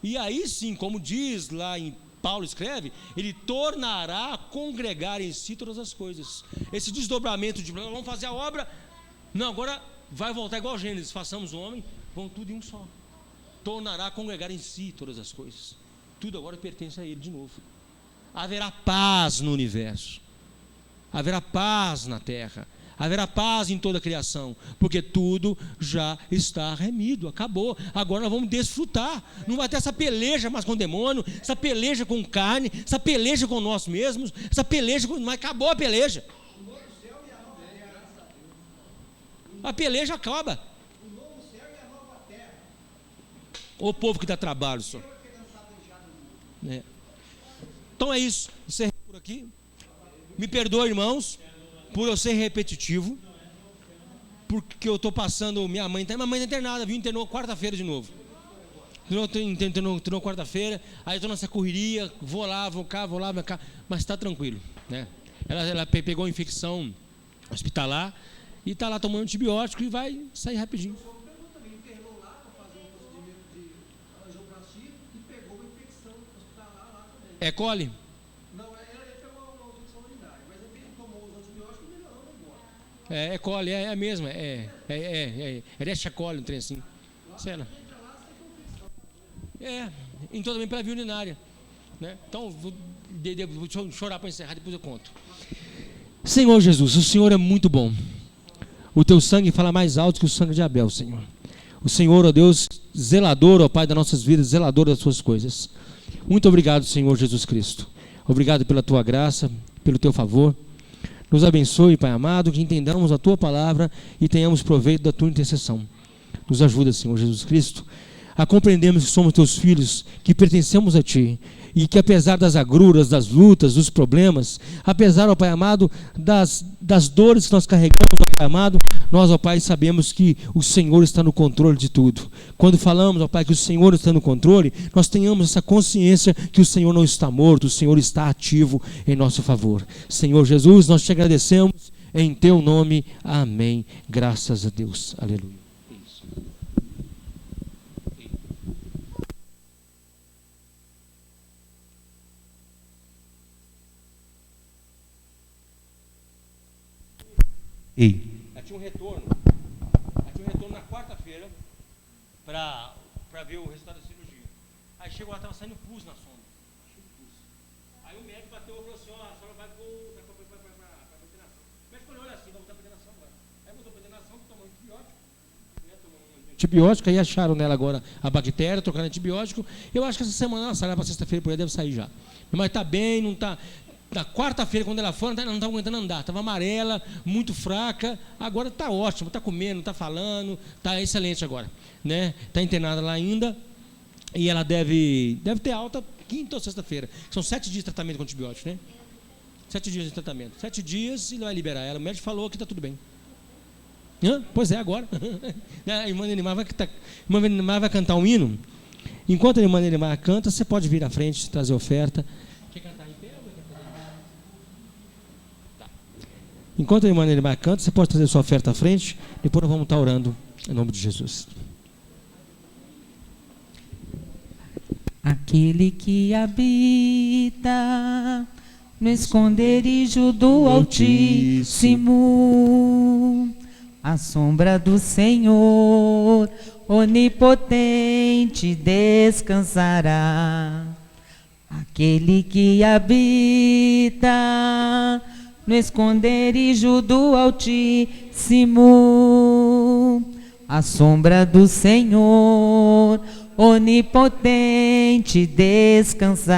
E aí sim, como diz lá em Paulo escreve, ele tornará a congregar em si todas as coisas. Esse desdobramento de vamos fazer a obra, não, agora vai voltar igual Gênesis, façamos o homem, vão tudo em um só. Tornará a congregar em si todas as coisas. Tudo agora pertence a ele de novo. Haverá paz no universo, haverá paz na terra, haverá paz em toda a criação, porque tudo já está remido, acabou. Agora nós vamos desfrutar. Não vai ter essa peleja mais com o demônio, essa peleja com carne, essa peleja com nós mesmos, essa peleja com... Mas acabou a peleja. A peleja acaba. O povo que dá trabalho só. Então é isso. Encerrei por aqui. Me perdoe, irmãos, por eu ser repetitivo, porque eu estou passando, minha mãe está internada, internou quarta-feira de novo, internou quarta-feira, aí estou nessa correria, vou lá, vou cá, mas está tranquilo, né? Ela pegou infecção hospitalar e está lá tomando antibiótico e vai sair rapidinho. Internou lá para fazer um procedimento de angioplastia e pegou uma infecção hospitalar lá também. É coli? É coli, é mesmo, Escherichia coli, um trem assim. Entrou também pela via urinária, né? Então, deixa eu chorar para encerrar, depois eu conto. Senhor Jesus, o Senhor é muito bom. O teu sangue fala mais alto que o sangue de Abel, Senhor. O Senhor, ó Deus, zelador, ó Pai das nossas vidas, zelador das suas coisas. Muito obrigado, Senhor Jesus Cristo. Obrigado pela tua graça, pelo teu favor. Nos abençoe, Pai amado, que entendamos a tua palavra e tenhamos proveito da tua intercessão. Nos ajuda, Senhor Jesus Cristo, a compreendermos que somos teus filhos, que pertencemos a ti e que apesar das agruras, das lutas, dos problemas, apesar, ó Pai amado, das dores que nós carregamos, ó Pai amado, nós, ó Pai, sabemos que o Senhor está no controle de tudo. Quando falamos, ó Pai, que o Senhor está no controle, nós tenhamos essa consciência que o Senhor não está morto, o Senhor está ativo em nosso favor. Senhor Jesus, nós te agradecemos em teu nome. Amém. Graças a Deus. Aleluia. Ei. Tinha um retorno na quarta-feira para ver o resultado da cirurgia. Aí chegou lá, estava saindo pus na sonda. Aí o médico bateu e falou assim: ó, a senhora vai para penetração. O médico falou: olha assim, vai botar penetração agora. Aí botou penetração, tomou antibiótico, aí acharam nela agora a bactéria, trocaram antibiótico. Eu acho que essa semana ela sai lá para sexta-feira, por aí deve sair já. Mas está bem, não está. Na quarta-feira, quando ela foi, ela não estava aguentando andar, estava amarela, muito fraca. Agora está ótimo, está comendo, está falando, está excelente agora, né? Está internada lá ainda e ela deve ter alta quinta ou sexta-feira. São 7 dias de tratamento com antibiótico, né? 7 dias de tratamento. 7 dias e ele vai liberar ela. O médico falou que está tudo bem. Pois é, agora. A irmã Neymar vai cantar um hino. Enquanto a irmã Neymar canta, você pode vir à frente, trazer oferta. Quer cantar em pé? Enquanto a irmã Neymar canta, você pode trazer sua oferta à frente. Depois nós vamos estar orando em nome de Jesus. Aquele que habita no esconderijo do Altíssimo, à sombra do Senhor onipotente descansará. Aquele que habita no esconderijo do Altíssimo, à sombra do Senhor onipotente descansará.